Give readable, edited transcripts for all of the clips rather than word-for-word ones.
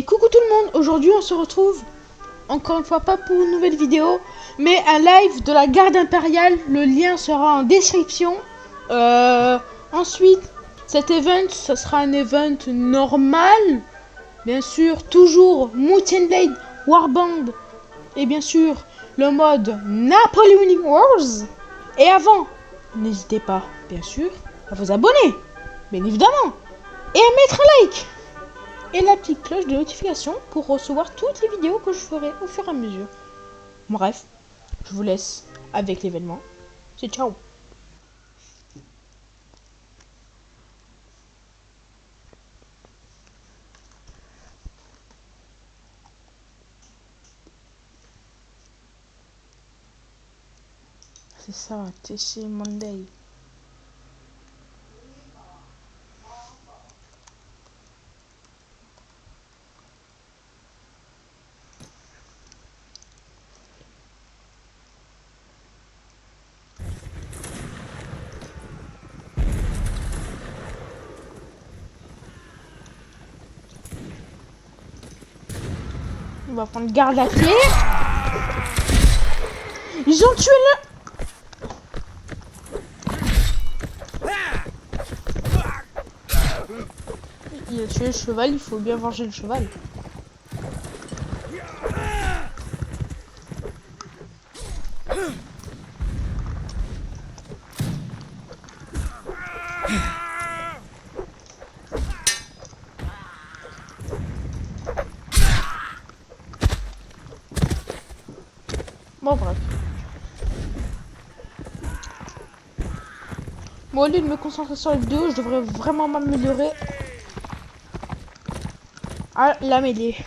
Et coucou tout le monde, aujourd'hui on se retrouve encore une fois pas pour une nouvelle vidéo, mais un live de la garde impériale. Le lien sera en description. Ensuite, cet event, ça sera un event normal, bien sûr, toujours Mountain Blade Warband et bien sûr le mode Napoleonic Wars. Et avant, n'hésitez pas, bien sûr, à vous abonner, bien évidemment, et à mettre un like et la petite cloche de notification pour recevoir toutes les vidéos que je ferai au fur et à mesure. Bref, je vous laisse avec l'événement. C'est ciao. C'est ça, TC Monday. On va prendre garde à terre. Ils ont tué le... Il a tué le cheval, il faut bien venger le cheval. Bon bref. Moi, au lieu de me concentrer sur la vidéo, je devrais vraiment m'améliorer à la mêlée.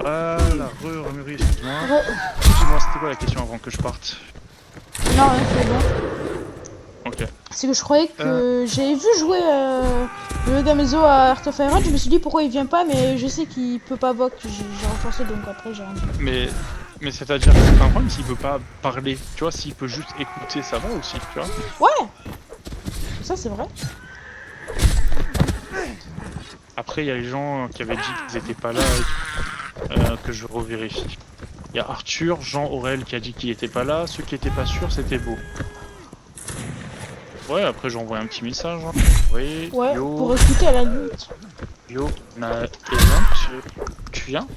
Voilà, Remuri, excuse-moi. Dis-moi, c'était quoi la question avant que je parte? Non, ouais, c'est bon. Ok. C'est que je croyais que j'avais vu jouer le Gamezo à Art of Iron. Je me suis dit pourquoi il vient pas, mais je sais qu'il peut pas voc. J'ai renforcé donc après j'ai rendu. Mais c'est-à-dire que c'est pas un problème s'il peut pas parler. Tu vois, s'il peut juste écouter, ça va aussi, tu vois. Ouais, ça c'est vrai. Après, il y a les gens qui avaient dit qu'ils étaient pas là, que je revérifie. Il y a Arthur, Jean, Aurel qui a dit qu'il était pas là. Ceux qui étaient pas sûrs, c'était Beau. Ouais, après j'envoie un petit message. Hein. Oui, Ouais, yo, pour écouter à la limite. yo, tu viens?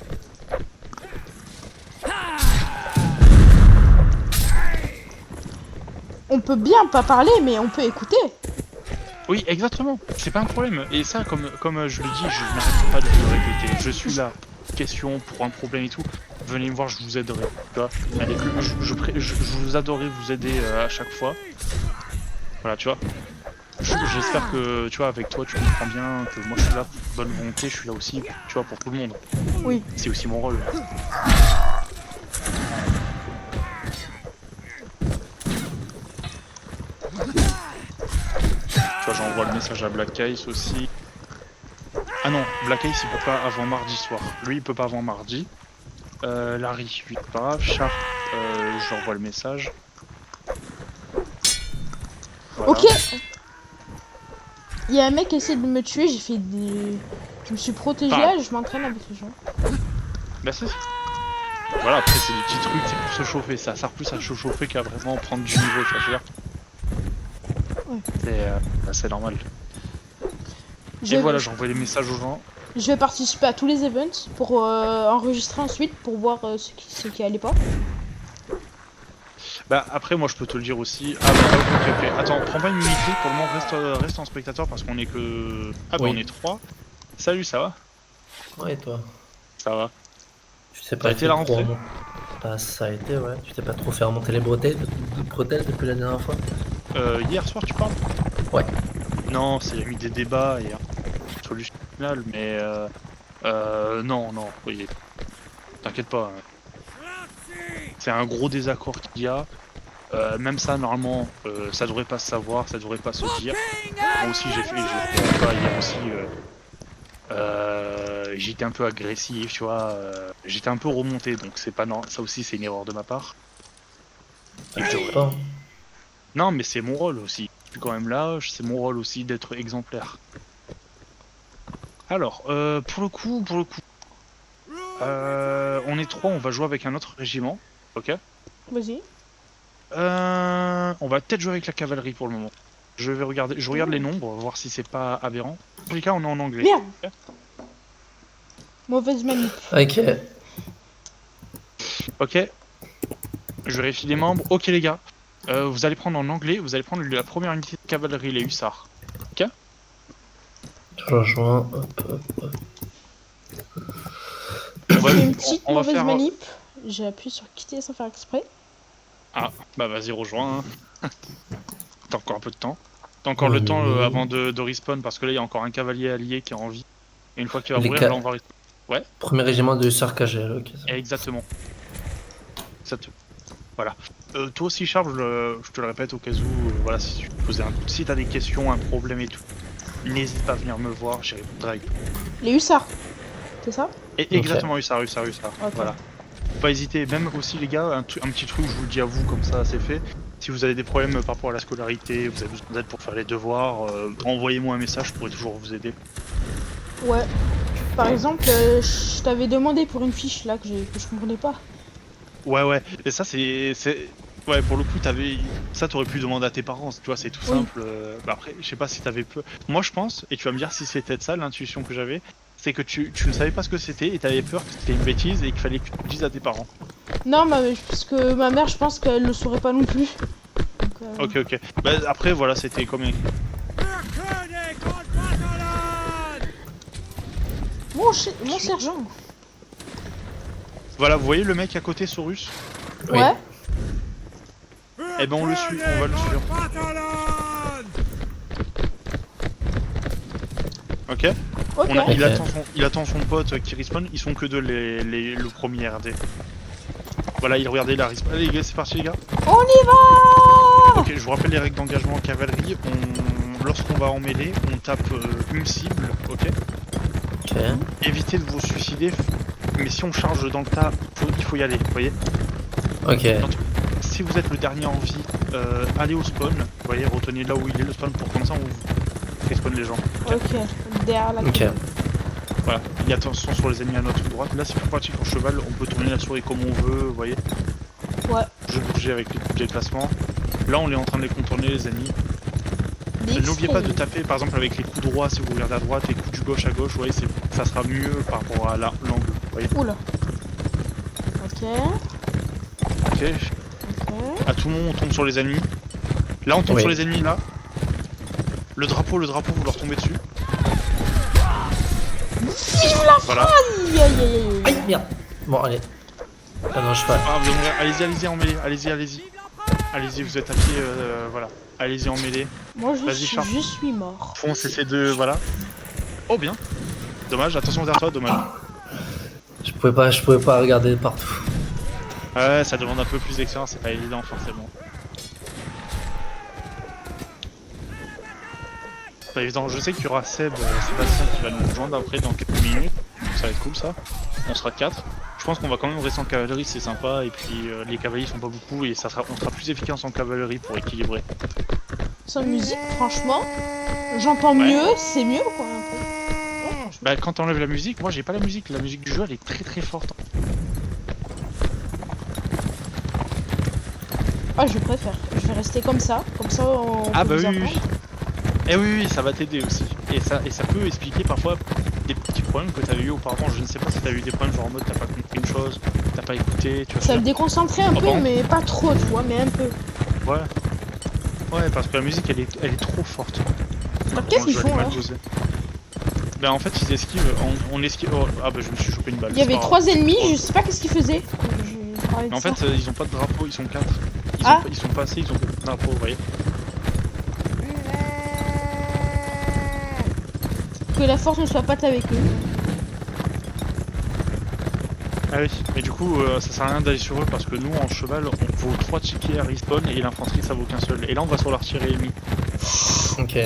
On peut bien pas parler, mais on peut écouter. Oui, exactement, c'est pas un problème. Et ça, comme je le dis, je n'arrête pas de le répéter. Je suis là, question pour un problème et tout. Venez me voir, je vous aiderai. Tu vois, allez, je vous adorerai vous aider à chaque fois. Voilà, tu vois. j'espère que, tu vois, avec toi, tu comprends bien que moi, je suis là pour bonne volonté, je suis là aussi, tu vois, pour tout le monde. Oui. C'est aussi mon rôle. Tu vois, j'envoie le message à Black Ice aussi. Ah non, Black Ice, il peut pas avant mardi soir. Lui, il peut pas avant mardi. Larry, lui, pas grave. Sharp, je lui envoie le message. Voilà. Ok. Il y a un mec qui essaie de me tuer, j'ai fait des... Je me suis protégé, Ah. je m'entraîne avec les gens. Bah c'est... Voilà, après c'est des petits trucs, c'est pour se chauffer. Ça sert plus à se chauffer qu'à vraiment prendre du niveau, tu vois, je veux dire. Ouais. C'est normal. Je Et voilà, j'envoie les messages aux gens. Je vais participer à tous les events pour enregistrer ensuite pour voir ce qui allait pas. Bah après moi je peux te le dire aussi. Ah bah ok. Attends, prends pas une unité, pour le moment reste en spectateur parce qu'on est que... Ah bah Oui. on est 3. Salut, ça va? Ouais, et toi? Ça va. Tu t'es Ça pas a été fait la trop rentrée? remonter. Bah, ça a été, ouais. Tu t'es pas trop fait remonter les bretelles depuis la dernière fois? Hier soir tu parles? Ouais. Non, il y a eu des débats et solution finale, mais non, oui. T'inquiète pas. C'est un gros désaccord qu'il y a. Même ça, normalement, ça devrait pas se savoir, ça devrait pas se dire. Moi aussi, j'ai fait hier aussi. J'étais un peu agressif, tu vois. J'étais un peu remonté, donc c'est pas non. Ça aussi, c'est une erreur de ma part. Et Je je- sais pas. Non, mais c'est mon rôle aussi. Je suis quand même là. C'est mon rôle aussi d'être exemplaire. Alors, pour le coup, on est 3, on va jouer avec un autre régiment, ok? Vas-y. On va peut-être jouer avec la cavalerie pour le moment. Je regarde les nombres, voir si c'est pas aberrant. En tous les cas, on est en anglais. Merde. Ok. Mauvaise manip. Ok. Ok. Je vérifie les membres. Ok les gars, vous allez prendre en anglais, vous allez prendre la première unité de cavalerie, les hussards. Ok? Je rejoins. Hop, hop, hop. On va, Une petite on va mauvaise faire... manip. J'ai appuyé sur quitter sans faire exprès. Ah, bah vas-y, rejoins. Hein. T'as encore un peu de temps. T'as encore Oui, le temps oui. avant de respawn parce que là il y a encore un cavalier allié qui est en vie. Et une fois qu'il va Les mourir, ca- là on va respawn. Premier régiment de hussards KGL, ok. Exactement. Voilà. Toi aussi, Charles, je te le répète au cas où, voilà, si tu te posais si t'as des questions, un problème et tout, n'hésite pas à venir me voir, j'y répondrai avec toi. Les hussards. C'est ça? Et Ok. exactement, hussard. Ok. Voilà. Faut pas hésiter, même aussi les gars, un petit truc, je vous le dis à vous, comme ça c'est fait. Si vous avez des problèmes par rapport à la scolarité, vous avez besoin d'aide pour faire les devoirs, envoyez-moi un message, je pourrai toujours vous aider. Ouais. Par exemple, je t'avais demandé pour une fiche là que je comprenais pas. Ouais, et ça c'est... Ouais, pour le coup, t'aurais pu demander à tes parents, tu vois, c'est tout Oui. simple. Bah après, je sais pas si t'avais peur. Moi, je pense, et tu vas me dire si c'était ça l'intuition que j'avais, c'est que tu ne savais pas ce que c'était et t'avais peur que c'était une bêtise et qu'il fallait que tu le dises à tes parents. Non, parce que ma mère, je pense qu'elle le saurait pas non plus. Donc, Ok. Bah après, voilà, c'était comme... Mon sergent. Voilà, vous voyez le mec à côté, Saurus? Oui. Ouais. Eh ben on le suit, on va le suivre. Ok. Ok. Il attend son pote qui respawn, ils sont que deux le premier RD. Voilà, regardez, il a respawn. Allez les gars, c'est parti les gars. On y va. Ok, je vous rappelle les règles d'engagement en cavalerie. Lorsqu'on va en mêlée, on tape une cible, ok? Ok. Évitez de vous suicider, mais si on charge dans le tas, il faut y aller, vous voyez? Ok. Si vous êtes le dernier en vie, allez au spawn, vous voyez, retenez là où il est le spawn pour comme ça on vous respawn les gens. Ok. Derrière la. Ok. Voilà, il y a attention sur les ennemis à notre droite. Là c'est plus pratique en cheval, on peut tourner la souris comme on veut, vous voyez. Ouais. Je bouger avec les déplacements. Là on est en train de les contourner les ennemis. N'oubliez pas de taper par exemple avec les coups droits si vous regardez à droite, les coups du gauche à gauche, vous voyez, ça sera mieux par rapport à l'angle, vous voyez. Oula. Ok. Ok, Ok. à tout moment on tombe sur les ennemis. Là on tombe Oui. sur les ennemis là. Le drapeau, vous leur tombez dessus. Voilà. Aïe aïe aïe aïe. Aïe, merde. Bon, allez. Ah non, je fais. Ah, vous allez mourir. Allez-y en mêlée, allez-y. Allez-y, vous êtes à pied, voilà. Allez-y en mêlée. Moi, Vas-y, Charles. je suis mort. Fonce, essaie de... Voilà. Oh, bien. Dommage, attention vers toi, dommage. Je pouvais pas regarder partout. Ouais, ça demande un peu plus d'expérience, c'est pas évident, forcément. C'est pas évident. Je sais qu'il y aura Sébastien qui va nous rejoindre après dans quelques minutes. Ça va être cool, ça. On sera 4. Je pense qu'on va quand même rester en cavalerie, c'est sympa. Et puis les cavaliers sont pas beaucoup et on sera plus efficace en cavalerie pour équilibrer. Sans musique, franchement, j'entends Ouais. mieux, c'est mieux quoi. Un peu. Ouais, franchement. Bah, quand t'enlèves la musique, moi j'ai pas la musique. La musique du jeu elle est très très forte. Ah, je préfère. Je vais rester comme ça on Ah peut bah vous oui, oui. apprendre. Eh oui, ça va t'aider aussi. Et ça peut expliquer parfois des petits problèmes que t'avais eu auparavant. Je ne sais pas si t'as eu des problèmes genre en mode t'as pas compris une chose, t'as pas écouté, tu vois. Ça me déconcentrait un Ah peu, bon mais pas trop, tu vois, mais un peu. Ouais. Ouais, parce que la musique elle est trop forte. Alors, qu'est-ce Bon, qu'ils je vais font mal là? doser. Ben en fait ils esquivent, on esquive. Oh, ah bah je me suis chopé une balle. Il y avait c'est pas 3 ennemis, je sais pas qu'est-ce qu'ils faisaient. Je parlais de Mais en ça. fait ils ont pas de drapeau, ils sont 4. Ah. Ils sont passés, ils ont pas de drapeau, vous voyez. Que la force ne soit pas avec eux. Ah oui, mais du coup ça sert à rien d'aller sur eux parce que nous en cheval on vaut 3 tickets à respawn et l'infanterie ça vaut qu'un seul. Et là on va sur l'artillerie ennemie. Ok.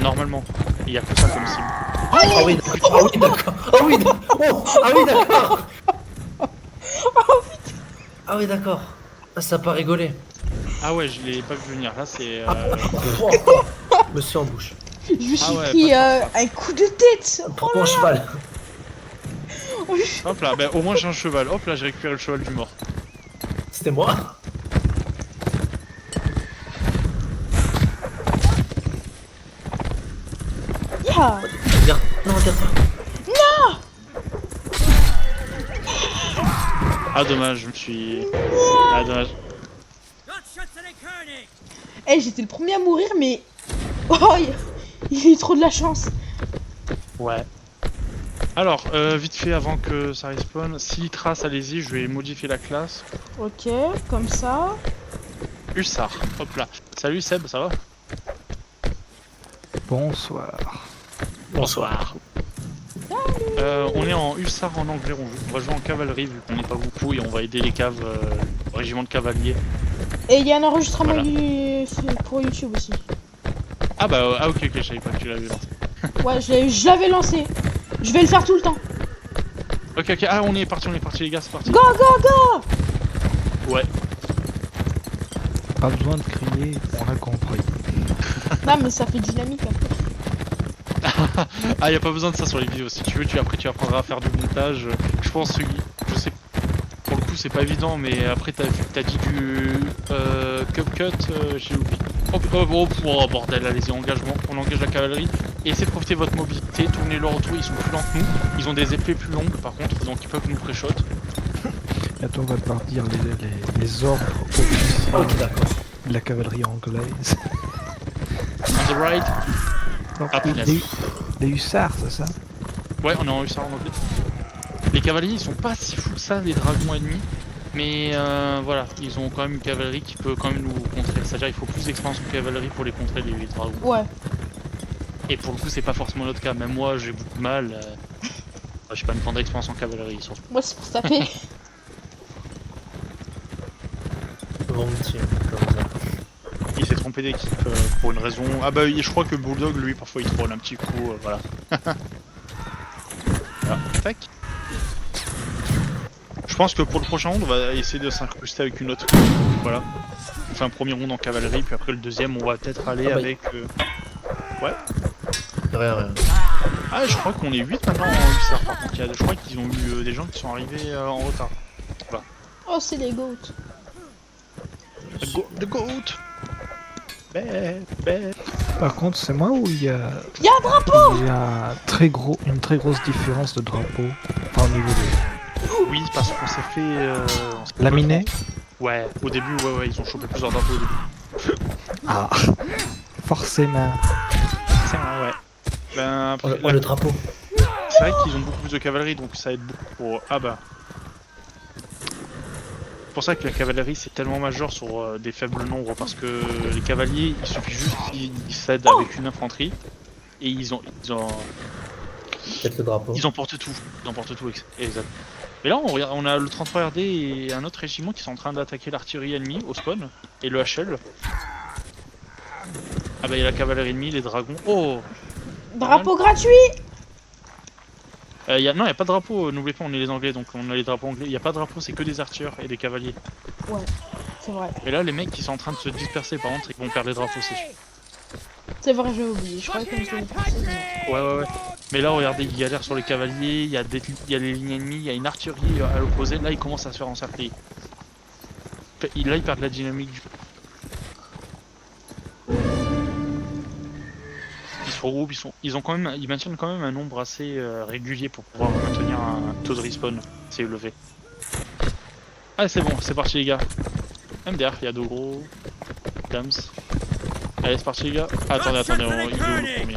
Normalement, il y a que ça comme cible. Ah oui, d'accord. Ah oui, d'accord. Ah oui, d'accord. Ah oui, d'accord. Ah, ça a pas rigolé. Ah ouais, je l'ai pas vu venir. Là c'est. Monsieur en bouche. Je me suis Ah ouais, pris pas de un coup de tête. Pour mon cheval. Hop là, bah au moins j'ai un cheval. Hop là j'ai récupéré le cheval du mort. C'était moi. Yeah. Regarde. Non, regarde pas. Ah dommage, je me suis. Ah dommage. Eh, j'étais le premier à mourir, mais... Oh, il a eu trop de la chance. Ouais. Alors, vite fait avant que ça respawn, si trace, allez-y, je vais modifier la classe. Ok, comme ça. Hussard, hop là. Salut Seb, ça va? Bonsoir. Bonsoir. On est en hussard en anglais, on va jouer en cavalerie vu qu'on n'est pas beaucoup et on va aider les caves, régiment de cavaliers. Et il y a un enregistrement Voilà. pour YouTube aussi. Ah bah, ah ok, je savais pas que tu l'avais lancé. Ouais, je l'avais lancé. Je vais le faire tout le temps. Ok, ah on est parti les gars, c'est parti. Go, go, go. Ouais. Pas besoin de crier, on a compris. Non, mais ça fait dynamique un peu. Ah, y a pas besoin de ça sur les vidéos, si tu veux, après tu apprendras à faire du montage. Je pense, je sais, pour le coup c'est pas évident, mais après t'as dit du CupCut, j'ai oublié. Oh, bordel, allez-y, engagement, on engage la cavalerie. Et essayez de profiter de votre mobilité, tournez-leur autour, ils sont plus lents que nous. Ils ont des épées plus longues par contre, donc ils peuvent nous pré-shot. Bientôt on va devoir dire les ordres officiels Ok, d'accord. de la cavalerie anglaise. On the right. Donc, Ah, punaise. les hussards, c'est ça? Ouais, on est en hussard en anglais. Les cavaliers ils sont pas si fous que ça, les dragons ennemis. Mais voilà, ils ont quand même une cavalerie qui peut quand même nous contrer. C'est-à-dire il faut plus d'expérience en cavalerie pour les contrer les dragons. Ouais. Et pour le coup c'est pas forcément notre cas, même moi j'ai beaucoup de mal. J'ai pas une grande expérience en cavalerie surtout. Moi, c'est pour se taper. Bon petit, comme ça. Il s'est trompé d'équipe pour une raison. Ah bah je crois que Bulldog lui parfois il troll un petit coup, voilà. Voilà, tac. Je pense que pour le prochain round on va essayer de s'incruster avec une autre. Voilà. On fait un premier round en cavalerie, puis après le deuxième on va peut-être aller Ah bah, avec... Ouais. Rien. Ah je crois qu'on est 8 maintenant en hussard par contre. Je crois qu'ils ont eu des gens qui sont arrivés en retard. Oh, c'est les goats. The goat. Bête. Par contre, c'est moi où il y a... Il y a un drapeau. Il y a une très grosse différence de drapeau. Enfin, au niveau de... Oui, parce qu'on s'est fait... Laminé? Ouais, au début, ouais, ils ont chopé plusieurs drapeaux au début. Ah, forcément. C'est vrai, ouais. Ben, après, Oh, le drapeau. c'est vrai qu'ils ont beaucoup plus de cavalerie, donc ça aide beaucoup pour... Ah bah... pour ça que la cavalerie c'est tellement majeur sur des faibles nombres, parce que les cavaliers, il suffit juste qu'ils s'aident avec une infanterie et Peut-être le drapeau. ils emportent tout. Ils emportent tout, exact. Mais là, on a le 33RD et un autre régiment qui sont en train d'attaquer l'artillerie ennemie au spawn et le HL. Ah bah il y a la cavalerie ennemie, les dragons. Oh, Drapeau gratuit. non, il n'y a pas de drapeau, n'oubliez pas, on est les Anglais, donc on a les drapeaux anglais. Il n'y a pas de drapeau, c'est que des archers et des cavaliers. Ouais, c'est vrai. Et là, les mecs qui sont en train de se disperser, par contre, ils vont perdre les drapeaux, c'est sûr. C'est vrai, j'ai oublié. Je crois que je l'ai pensé, mais- Ouais. Mais là, regardez, ils galèrent sur les cavaliers, il y a les lignes ennemies, il y a une artillerie à l'opposé. Là, ils commencent à se faire encercler. Là, ils perdent la dynamique du... Ils se regroupent, ils maintiennent quand même un nombre assez régulier pour pouvoir maintenir un taux de respawn assez élevé. Allez, c'est bon, c'est parti les gars. MDR, il y a deux gros. Dams. Allez, c'est parti les gars. Ah, attendez, il est où le premier?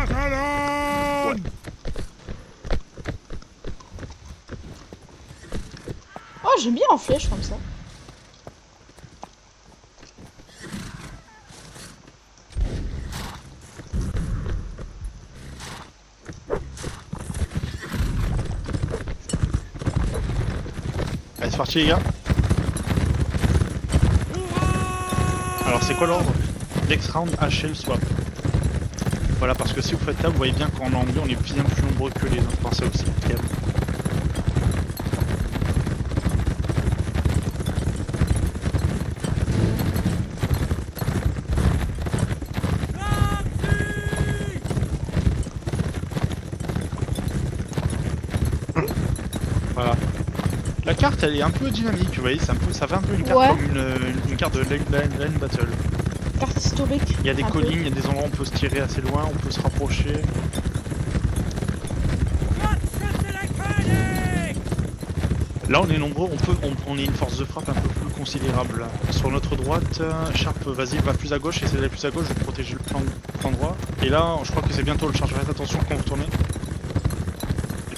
Ouais. Oh, j'aime bien en flèche comme ça. Allez, c'est parti les gars. Alors c'est quoi l'ordre? Next round HL swap. Voilà, parce que si vous faites ça, vous voyez bien qu'en anglais on est bien plus nombreux que les autres français aussi. Voilà. La carte elle est un peu dynamique, vous voyez, ça fait un peu une carte Ouais. comme une carte de lane battle. Carte historique. Il y a des un peu. collines, il y a des endroits où on peut se tirer assez loin, on peut se rapprocher. Là on est nombreux, on est une force de frappe un peu plus considérable. Sur notre droite, Sharp, vas-y, va plus à gauche, essaie d'aller plus à gauche, je vais protéger le flanc droit. Et là, je crois que c'est bientôt le charge, faites attention quand vous tournez.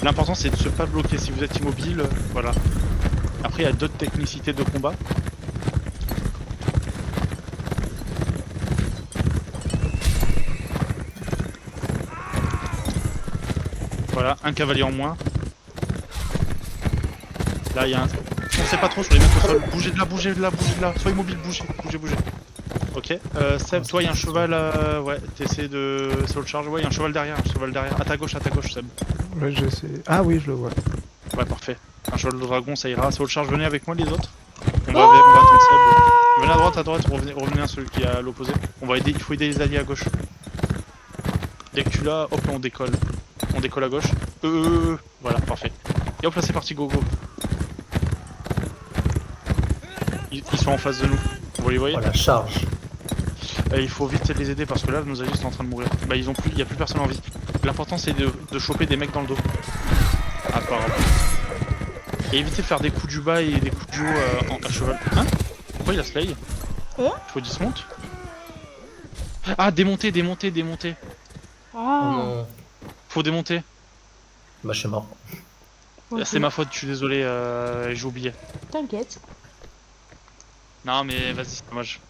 L'important c'est de ne pas bloquer, si vous êtes immobile, voilà. Après il y a d'autres technicités de combat. Voilà, un cavalier en moins. Là il y a un... On sait pas trop sur les mecs au sol. Bougez de là, bougez de là, bougez de là. Soyez mobile, bougez. Ok. Seb, toi il y a un cheval, ouais, t'essaies de... sur le charge, ouais, il y a un cheval derrière, À ta gauche, Seb. Ouais, j'essaie. Ah oui, je le vois. Ouais, parfait. Un cheval de dragon, ça ira. Sur le charge, venez avec moi les autres. On va attendre Seb. Venez à droite, revenez à celui qui est à l'opposé. Il faut aider les alliés à gauche. Dès que tu l'as, hop là on décolle. On décolle à gauche. Voilà, parfait. Et hop là c'est parti, go. Ils sont en face de nous. Vous les voyez? Oh la charge. Il faut vite les aider parce que là nos alliés sont en train de mourir. Bah il y a plus personne en vie. L'important c'est de choper des mecs dans le dos. Apparemment. Et éviter de faire des coups du bas et des coups du haut à cheval. Hein? Pourquoi il a slay? Hein? Faut dismonte? Ah, démonter. Oh Ah. non. Faut démonter. Bah je suis mort. Ok. C'est ma faute, je suis désolé, j'ai oublié. T'inquiète. Non mais vas-y, c'est dommage.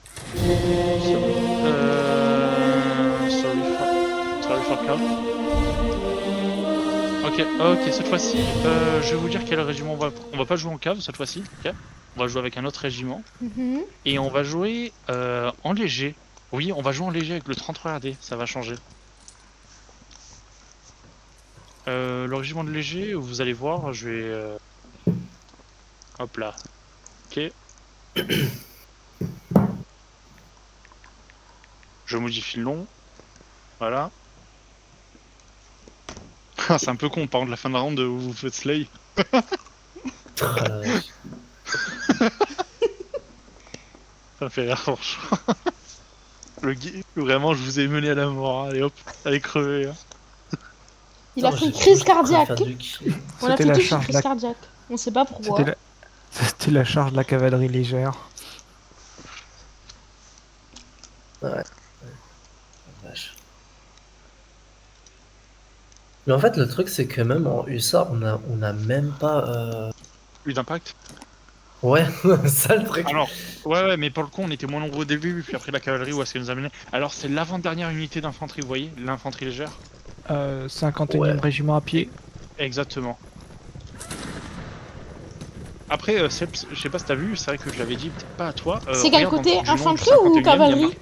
Sorry for call. Ok, cette fois-ci, je vais vous dire quel régiment on va pas jouer en cave cette fois-ci, ok? On va jouer avec un autre régiment. Mhm. Et on va jouer en léger. Oui, on va jouer en léger avec le 33RD, ça va changer. Le régiment de léger, vous allez voir, je vais... Hop là. Ok. Je modifie le nom. Voilà. C'est un peu con, par contre, la fin de la round où vous faites slay. Ah la vache. Ça me fait rire, franchement. Vraiment, je vous ai mené à la mort. Allez hop, allez crever. Hein. Il a Non, fait une j'ai- crise je préfère cardiaque. faire du kill. On a C'était fait la tous une charge crise de la- cardiaque. On sait pas pourquoi. C'était la charge de la cavalerie légère. Ouais. La vache. Mais en fait, le truc, c'est que même en hussard, on a même pas. Plus d'impact. Ouais, ça le truc. Alors, ouais, mais pour le coup, on était moins nombreux au début, puis après la cavalerie, où est-ce qu'elle nous a mené. Alors, c'est l'avant-dernière unité d'infanterie, vous voyez, l'infanterie légère. 51e Ouais. régiment à pied. Exactement. Après, Seps, je sais pas si t'as vu, c'est vrai que je l'avais dit, peut-être pas à toi. C'est quel regarde côté, en dessous du nom du infanterie ou 51e, il y a cavalerie? marqué-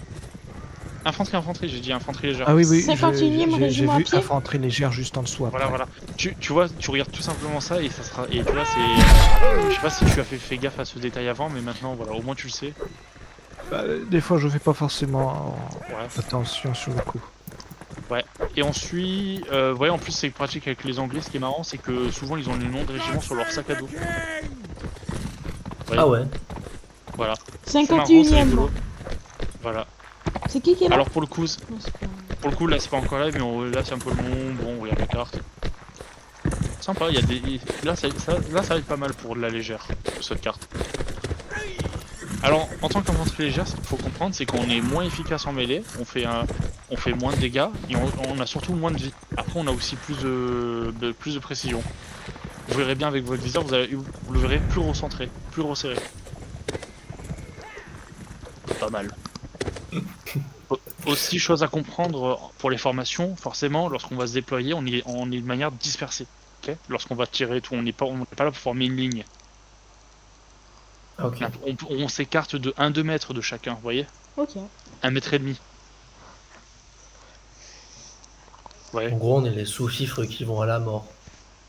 Infanterie, j'ai dit infanterie légère. Ah oui, oui, 51e j'ai régiment à vu pied. infanterie légère juste en dessous après. Voilà. Tu vois, tu regardes tout simplement ça et ça sera. Et tu vois, c'est. Je sais pas si tu as fait gaffe à ce détail avant, mais maintenant, voilà, au moins tu le sais. Bah, des fois, je fais pas forcément Ouais. attention sur le coup. Ouais. Et on suit. Ouais, en plus, c'est pratique avec les Anglais. Ce qui est marrant, c'est que souvent, ils ont le nom de régiment sur leur sac à dos. Ah ouais. Voilà. C'est marrant, c'est 51e. rigolo. Voilà. C'est qui est là? Alors, pour le coup, Non, c'est pas- là, c'est pas encore live, mais là, c'est un peu le nom. Bon, on regarde la carte. Sympa, il y a des. Là, ça va être pas mal pour de la légère, cette carte. Alors, en tant qu'infanterie légère, ce qu'il faut comprendre, c'est qu'on est moins efficace en mêlée, on fait moins de dégâts, et on a surtout moins de vie. Après, on a aussi plus de précision. Vous verrez bien avec votre viseur, vous le verrez plus recentré, plus resserré. Pas mal. Aussi, chose à comprendre pour les formations, forcément, lorsqu'on va se déployer, on est de manière dispersée. Okay, lorsqu'on va tirer et tout, on n'est pas là pour former une ligne. Ok. On s'écarte de 1-2 mètres de chacun, vous voyez, Ok. 1 mètre et demi. Ouais. En gros, on est les sous-fifres qui vont à la mort.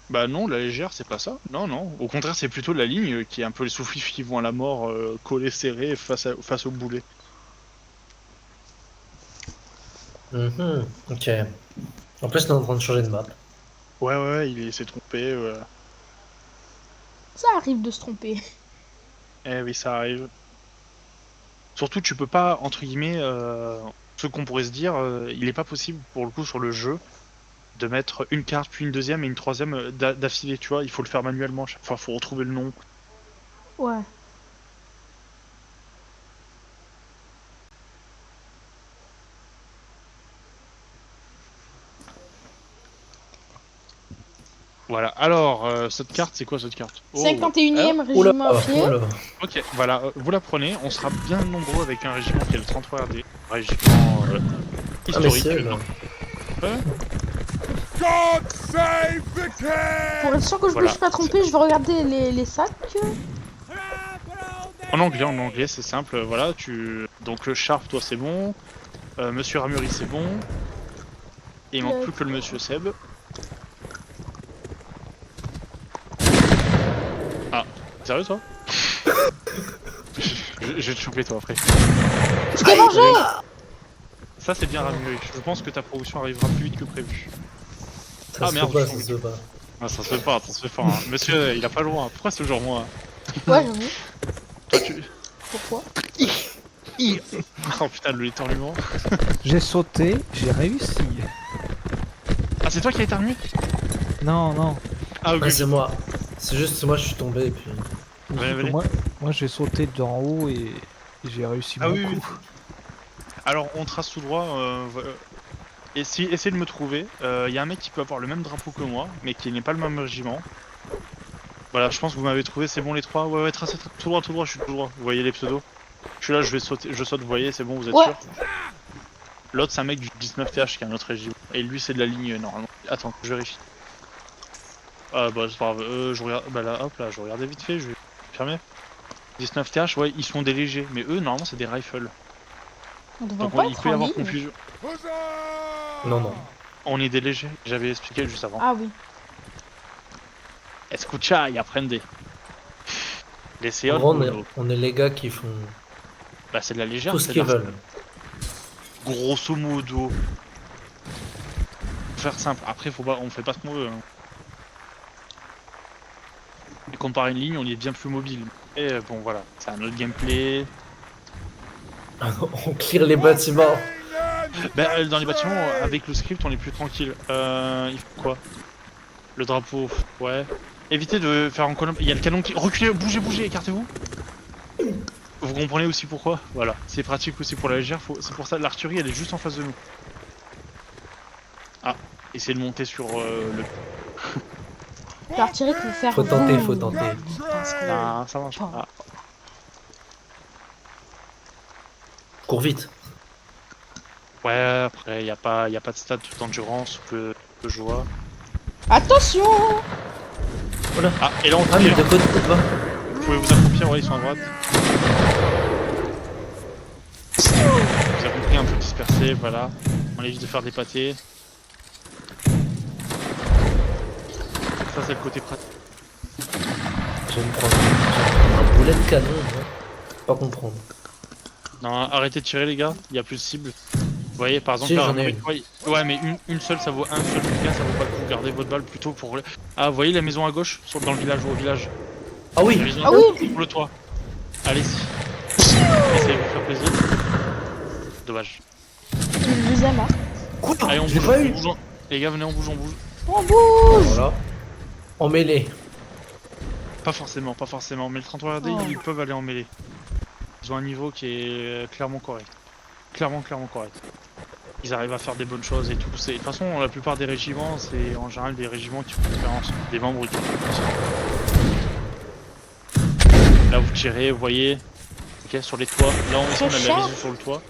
Bah non, la légère, c'est pas ça. Non. Au contraire, c'est plutôt la ligne qui est un peu les sous-fifs qui vont à la mort, collés serrés face au boulet. Mhm, ok. En plus, on est en train de changer de map. Ouais, il s'est trompé. Ça arrive de se tromper. Eh oui, ça arrive. Surtout, tu peux pas, entre guillemets, ce qu'on pourrait se dire, il est pas possible, pour le coup, sur le jeu, de mettre une carte, puis une deuxième et une troisième d'affilée, tu vois. Il faut le faire manuellement à chaque fois, faut retrouver le nom. Ouais. Voilà. Alors, cette carte, c'est quoi cette carte? Oh, 51e Oula, régiment à pied. oula. ok, voilà, vous la prenez. On sera bien nombreux avec un régiment qui est le 33 RD. Régiment Ah, mais historique. c'est là. Ouais. Pour être sûr que je Voilà. me suis pas trompé, je vais regarder les sacs. En anglais, c'est simple. Voilà, donc le Sharp, toi, c'est bon. Monsieur Ramuri, c'est bon. Et il manque plus que le Monsieur Seb. Ah, sérieux, toi? je vais te choper, toi, après. Je t'ai mangé. Ça, c'est bien Ramuri. Je pense que ta promotion arrivera plus vite que prévu. Ça Ah, se merde, fait pas, je ça suis se fait pas. Ah, ça se fait pas. Hein. Monsieur, il a pas le droit. Pourquoi c'est toujours moi? Ouais, j'avoue. Toi, tu... Pourquoi? Oh putain, le éternuement. J'ai sauté, j'ai réussi. Ah, c'est toi qui as éternué? Non. Ah, ok. Ah, c'est moi. C'est juste moi, je suis tombé et puis. Ouais, Surtout moi j'ai sauté d'en haut et j'ai réussi Ah mon oui, coup. oui. Alors, on trace tout droit. Essayez de me trouver. Il y a un mec qui peut avoir le même drapeau que moi, mais qui n'est pas le même régiment. Voilà, je pense que vous m'avez trouvé, c'est bon les trois. Ouais, tracez tout droit, je suis tout droit. Vous voyez les pseudos? Je suis là, je saute, vous voyez, c'est bon, vous êtes Ouais. sûr? L'autre, c'est un mec du 19TH qui a un autre régiment. Et lui, c'est de la ligne normalement. Attends, je vérifie. Ah bah, c'est pas grave. Je regarde. Bah là, hop là, je regardais vite fait, je vais confirmer. 19TH, ouais, ils sont des légers. Mais eux, normalement, c'est des rifles. On devrait Donc, pas il être peut y en avoir ligne. confusion. Non. On est des légers, j'avais expliqué juste avant. Ah oui. Escucha y aprende. Les En Seol, gros, on est les gars qui font bah c'est de la légère, tout ce c'est qu'ils de la- veulent. grosso modo. Pour faire simple, après faut pas, on fait pas ce qu'on veut. Hein. Et comparé à une ligne, on y est bien plus mobile. Et bon voilà, c'est un autre gameplay. On clear les bâtiments. Bah, dans les bâtiments, avec le script, on est plus tranquille. Il faut quoi? Le drapeau, ouais. Évitez de faire en colonne. Il y a le canon qui. Reculez, bougez, écartez-vous. Vous comprenez aussi pourquoi? Voilà, c'est pratique aussi pour la légère. C'est pour ça l'artillerie, elle est juste en face de nous. Ah, essayer de monter sur le... L'artillerie peut faire. Faut tenter, boum. faut tenter. Parce que- Ah, ça marche Bon. pas. Cours vite. Ouais, après, y a pas de stade d'endurance que je vois. Attention! Ah, et là on Ah, mais tire. de côté, de bas. Vous pouvez vous accroupir, ouais, ils sont à droite. Vous avez compris, un peu dispersé, voilà. On évite de faire des pâtés. Ça, c'est le côté pratique. Je vais me prendre un boulet de canon, moi. Pas comprendre. Non, arrêtez de tirer, les gars, il y a plus de cibles. Vous voyez, par exemple, Si, là, j'en ai oui, oui. Ouais, mais une seule, ça vaut un seul dégât, ça vaut pas le coup. Gardez votre balle plutôt pour. Ah, vous voyez la maison à gauche, dans le village ou au village. Ah oui. La maison Ah à oui. gauche, sur le toit. Allez-y. Essayez de vous faire plaisir. Dommage. Une deuxième, hein. Quoi? Allez, on Je l'ai bouge, pas on eu. bouge. Les gars, venez, on bouge, on bouge. On bouge! Voilà. En mêlée. Pas forcément, mais le 33 RD, Oh. ils peuvent aller en mêlée. Ils ont un niveau qui est clairement correct. Clairement correct. Ils arrivent à faire des bonnes choses et tout. De toute façon, la plupart des régiments, c'est en général des régiments qui font différence. Des membres qui font différence. Là, vous tirez, vous voyez. Ok, sur les toits. Là, on a de la visu sur le toit.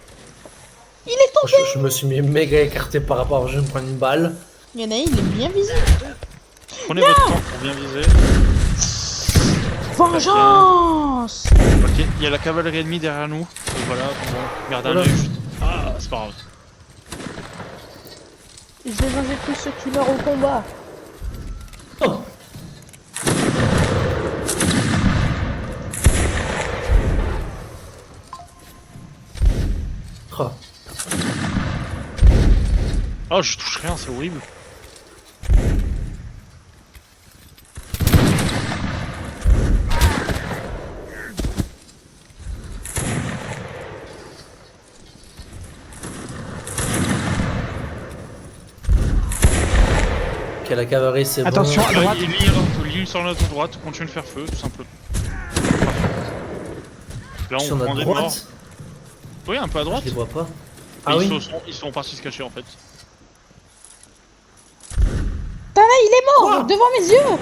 Il est tombé! Je me suis mis méga écarté par rapport, je vais me prendre une balle. Il y en a il est bien visible. Prenez votre temps pour bien viser. Vengeance! Ok, il y a la cavalerie ennemie derrière nous. Donc voilà, bon, gardez un Voilà. œil juste. Ah, c'est pas grave. Je vais venger tous ceux qui meurent au combat. Oh. Oh. Oh, je touche rien, c'est horrible. Ok, la cavalerie, c'est bon. Attention, à droite. Ligne sur notre droite, continue de faire feu, tout simplement. Là, on Sur prend notre des morts. droite. Oui, un peu à droite. Je les vois pas. Mais Ah oui. ils sont partis se cacher en fait. Tana, il est mort Quoi? devant mes yeux.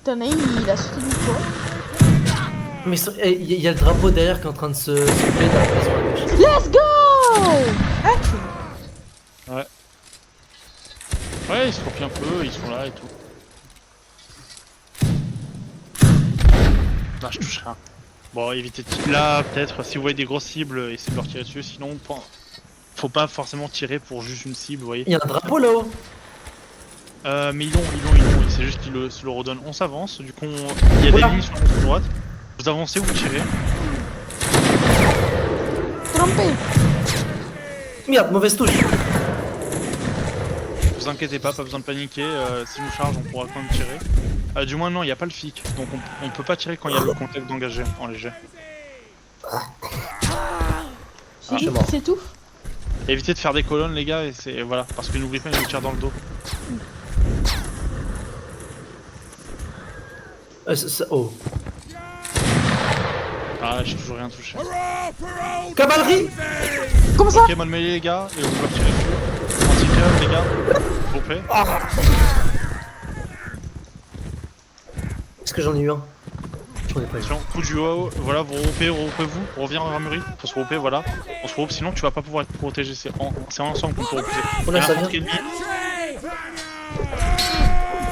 Tana, il a sauté du toit. Mais il y a le drapeau derrière qui est en train de se couper dans la maison à gauche. Let's go! Ah, Ouais, ils se copient un peu, ils sont là et tout. Non, je touche rien. Bon, évitez de... Là, peut-être, si vous voyez des grosses cibles, essayez de leur tirer dessus, sinon, faut pas forcément tirer pour juste une cible, vous voyez. Il y a un drapeau là-haut. Mais ils l'ont, c'est juste qu'ils se le redonnent. On s'avance, du coup, il y a des Oula. lignes sur notre droite. Vous avancez, vous tirez. trompé. Merde, mauvaise touche. Vous inquiétez pas besoin de paniquer. Si nous charge, on pourra quand même tirer. Du moins, non, il n'y a pas le FIC, donc on peut pas tirer quand il y a le contact d'engagé en léger. C'est je suis mort. c'est tout. Évitez de faire des colonnes, les gars, et c'est voilà, parce que n'oubliez pas, ils nous tirent dans le dos. Oh. Ah, j'ai toujours rien touché. Cavalerie. Comment ça? Ok, mode mêlée, les gars, et on va tirer dessus. Anti-cave, les gars, s'il vous plaît. Est-ce que j'en ai eu un? J'en ai pas eu. Attention, coup du haut, voilà, vous regroupez-vous, reviens en armurerie, faut se regrouper, voilà. On se regroupe, sinon tu vas pas pouvoir être protégé, c'est ensemble qu'on peut repousser. Oh là, ça vient.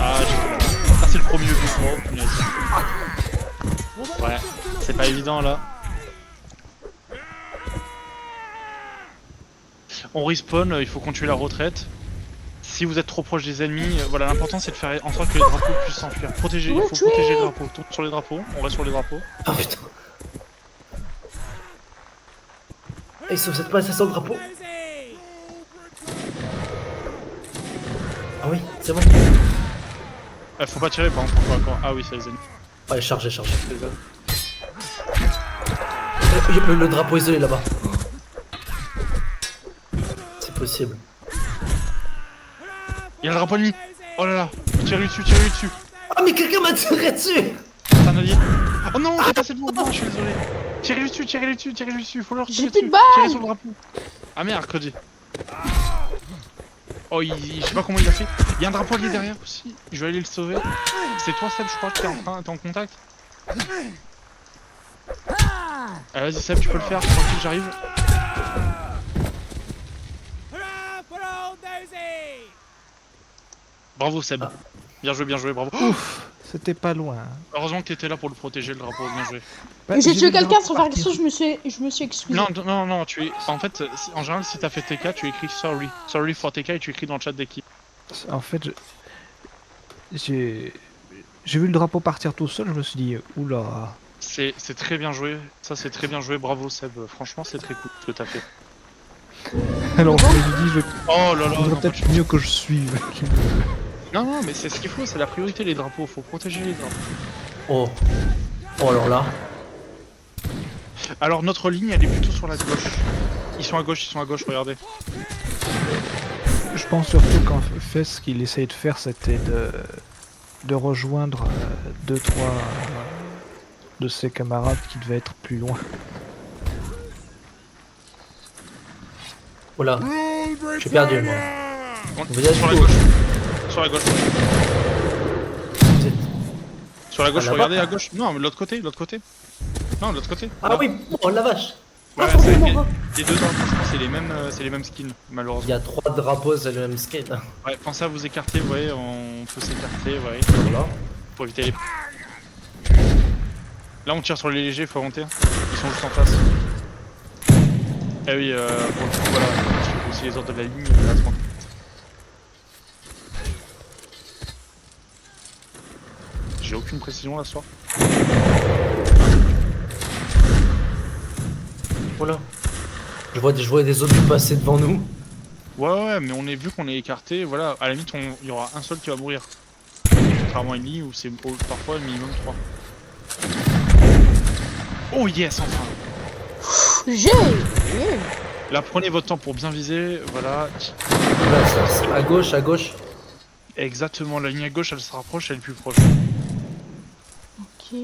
Ah, ça c'est le premier but, oh, punaise. Ouais, c'est pas évident là. On respawn, il faut continuer la retraite. Si vous êtes trop proche des ennemis, voilà, l'important c'est de faire en sorte que les drapeaux puissent s'enfuir. Protéger, il faut protéger les drapeaux. Tourne sur les drapeaux, on reste sur les drapeaux. Ah putain. Et sur cette place, ça sent le drapeau. Ah oui, c'est bon. Faut pas tirer par contre, encore. Ah oui, c'est les ennemis. Ouais, chargé, chargé. C'est ça. Le drapeau isolé là-bas. C'est possible. Il y a le drapeau ennemi. Oh là là, tirez-lui dessus. Ah mais quelqu'un m'a tiré dessus. C'est un allié. Oh non, j'ai passé devant. Non, je suis désolé. Tirez-lui dessus. Faut leur tirer J'ai dessus. plus de balles. Tirez sur le drapeau. Ah merde, Cody. Oh, je sais pas comment il a fait. Il y a un drapeau allié derrière aussi. Je vais aller le sauver. C'est toi, Seb, je crois que t'es en contact. Ah, vas-y, Seb, tu peux le faire. Tranquille, j'arrive. Bravo, Seb. Ah. Bien joué, bravo. Ouf, c'était pas loin. Heureusement que t'étais là pour le protéger, le drapeau. Bien joué. Bah, J'ai vu tué le quelqu'un drapeau sans faire partir. quelque chose, je me suis excusé. Non, tu es. En fait, en général, si t'as fait TK, tu écris sorry. Sorry for TK et tu écris dans le chat d'équipe. En fait, j'ai vu le drapeau partir tout seul, je me suis dit, oula. C'est très bien joué. Ça, c'est très bien joué. Bravo, Seb. Franchement, c'est très cool ce que t'as fait. Alors je me suis dit, Oh là là, il vaudrait non, pas de peut-être mieux que je suive. non, mais c'est ce qu'il faut, c'est la priorité les drapeaux, faut protéger les drapeaux. Oh. Oh, alors là. Alors notre ligne elle est plutôt sur la gauche. Ils sont à gauche, regardez. Je pense surtout qu'en fait, ce qu'il essayait de faire, c'était de rejoindre 2-3 de ses camarades qui devaient être plus loin. Oh là. J'ai perdu, moi. Vous êtes Sur la où? gauche. Sur la gauche. Vous êtes- Sur la gauche, Ah, là-bas. regardez à gauche. Non, mais de l'autre côté, Non, de l'autre côté. Ah Là. oui, oh la vache. Ouais, Ah, c'est- bon, bon. les deux drapeaux, je pense, c'est les mêmes skins, Il malheureusement. y a 3 drapeaux, c'est le même skate. Ouais, pensez à vous écarter, vous voyez, on peut s'écarter, vous voyez, Voilà. pour éviter les... Là on tire sur les légers, faut remonter. Ils sont juste en face. Eh oui, pour le coup, voilà, je fais aussi les ordres de la ligne, là, tranquille. J'ai aucune précision là ce soir. Voilà. Je vois des obus passer devant nous. Ouais, mais on est vu qu'on est écarté, voilà, à la limite il y aura un seul qui va mourir. Contrairement à une ligne où c'est parfois minimum 3. Oh yes, enfin. J'ai. Là prenez votre temps pour bien viser, voilà. Là, c'est à gauche, à gauche. Exactement, la ligne à gauche elle se rapproche, elle est plus proche. Ok.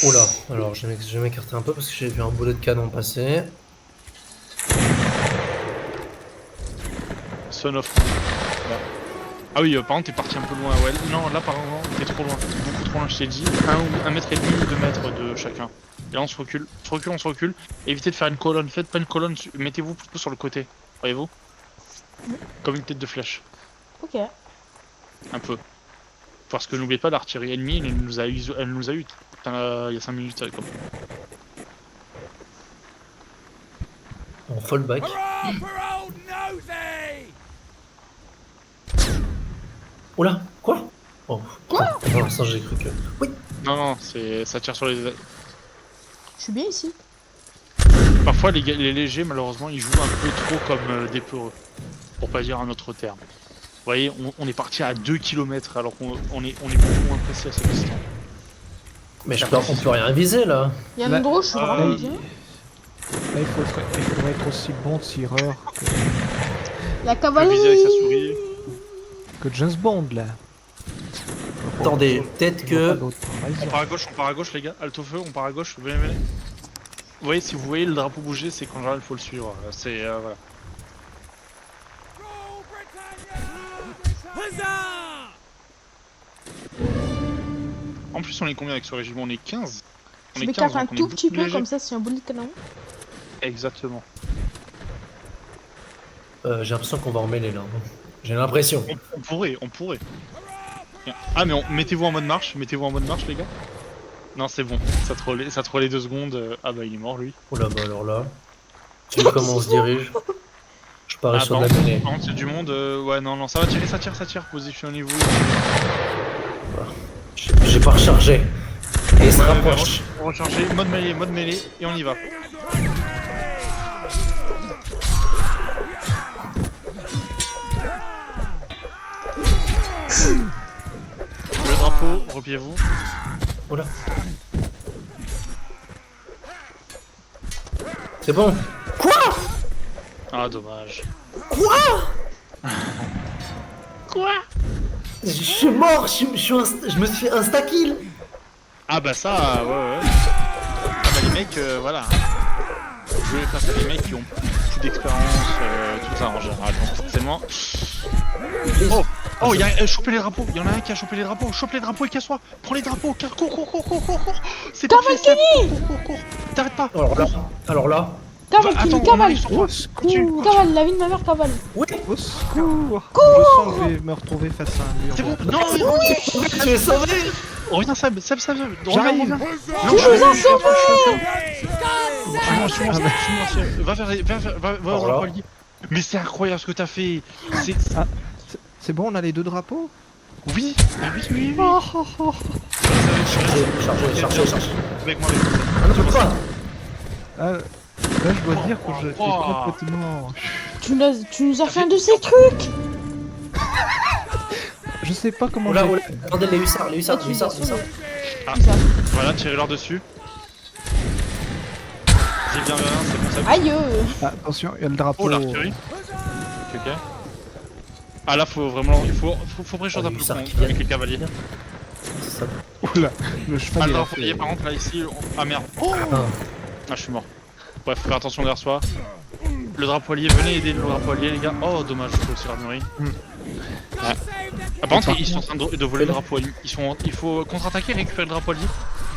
Oh là. Alors, je vais m'écarter un peu parce que j'ai vu un boulet de canon passer. Son of. Là. Ah oui, par contre t'es parti un peu loin, ouais. Non, là par contre t'es trop loin, beaucoup trop loin, je t'ai dit. 1 mètre et demi, 2 mètres de chacun. Et là on se recule, Évitez de faire une colonne, faites pas une colonne, mettez-vous plutôt sur le côté, voyez-vous. Comme une tête de flèche, Ok. un peu. Parce que n'oubliez pas, l'artillerie ennemie, elle nous a eu il y a 5 minutes avec comme. En fallback. Oh là. Quoi? Oh. Quoi? Pour l'instant, j'ai cru que. Oui. Non, ça tire sur les... Je suis bien ici. Parfois les légers, malheureusement, ils jouent un peu trop comme des peureux. Pour pas dire un autre terme. Vous voyez, on est parti à 2 km alors qu'on est beaucoup moins précis à cette distance. Mais on peut rien viser là. Il y a un Là- endroit où je suis vraiment là, bien. Là, il faudrait être aussi bon tireur La On peut viser avec sa souris. que James Bond, là. Attendez, peut-être que. On part à gauche les gars, alto feu, on part à gauche, venez. Vous voyez, si vous voyez le drapeau bouger, c'est qu'en général il faut le suivre. C'est voilà. En plus on est combien avec ce régiment? On est 15. On Je est m'écarte 15, un donc on est tout beaucoup petit plus peu léger. comme ça, c'est un boulet de canon. Exactement. J'ai l'impression qu'on va en mêler là. J'ai l'impression. On pourrait. Ah mais mettez-vous en mode marche, les gars. Non c'est bon, ça trollait 2 secondes. Ah bah il est mort lui. Oh là bah alors là. Tu sais comment on se dirige? Je parie sur de la mêlée. Par contre c'est du monde, ouais non, ça va tirer, ça tire, positionnez-vous. J'ai pas rechargé. Et il se rapproche. Recharger, mode mêlée, et on y va. Le drapeau, repliez-vous. Oh là. C'est bon. Ah dommage. Je suis mort. Je me suis fait insta-kill. Ah bah ça, ouais. Ah bah les mecs, voilà. Jouer face à des mecs qui ont plus d'expérience, tout ça en général. Donc forcément. Oh, il y a chopé les drapeaux. Il y en a un qui a chopé les drapeaux. Chope les drapeaux et casse-toi. Prends les drapeaux. Cours. C'est parfait. Cours. T'arrêtes pas. Alors là. Cavale, Kenny, Attends, on cavale. arrive sur toi. Continue. Cavale, la vie de ma mère, cavale. Oui. Au secours. Je sens que je vais me retrouver face à un mur. C'est bon. Non, Tu es sauvé. reviens Seb. J'arrive. Reviens. Tu nous as sauvés. Va au drapeau allié. Mais c'est incroyable ce que t'as fait. C'est bon, on a les 2 drapeaux? Oui. Chargez. Avec moi. Ah non, je peux pas. Là, je dois dire que j'étais complètement... Tu nous as fait un de ces trucs. Je sais pas comment Oula, j'ai fait. attendez, les hussards. Voilà, tirez-leur dessus. Vas-y, viens, c'est bon ça. Aïe. Ah, attention, il y a le drapeau. Oh, l'artillerie. Ok. Ah là, faut vraiment. Il faut prêcher un peu ça, avec les cavaliers. C'est ça. Oula, le cheval Ah, il le a drapeau allié, fait... par contre, là, ici. Ah merde. Ah. Ah, je suis mort. Bref, faut faire attention derrière soi. Le drapeau allié, venez aider le drapeau allié, les gars. Oh, dommage, faut aussi l'armurerie. Ouais. Ah, par contre, ils sont en train de voler le drapeau allié. Il faut contre-attaquer et récupérer le drapeau allié.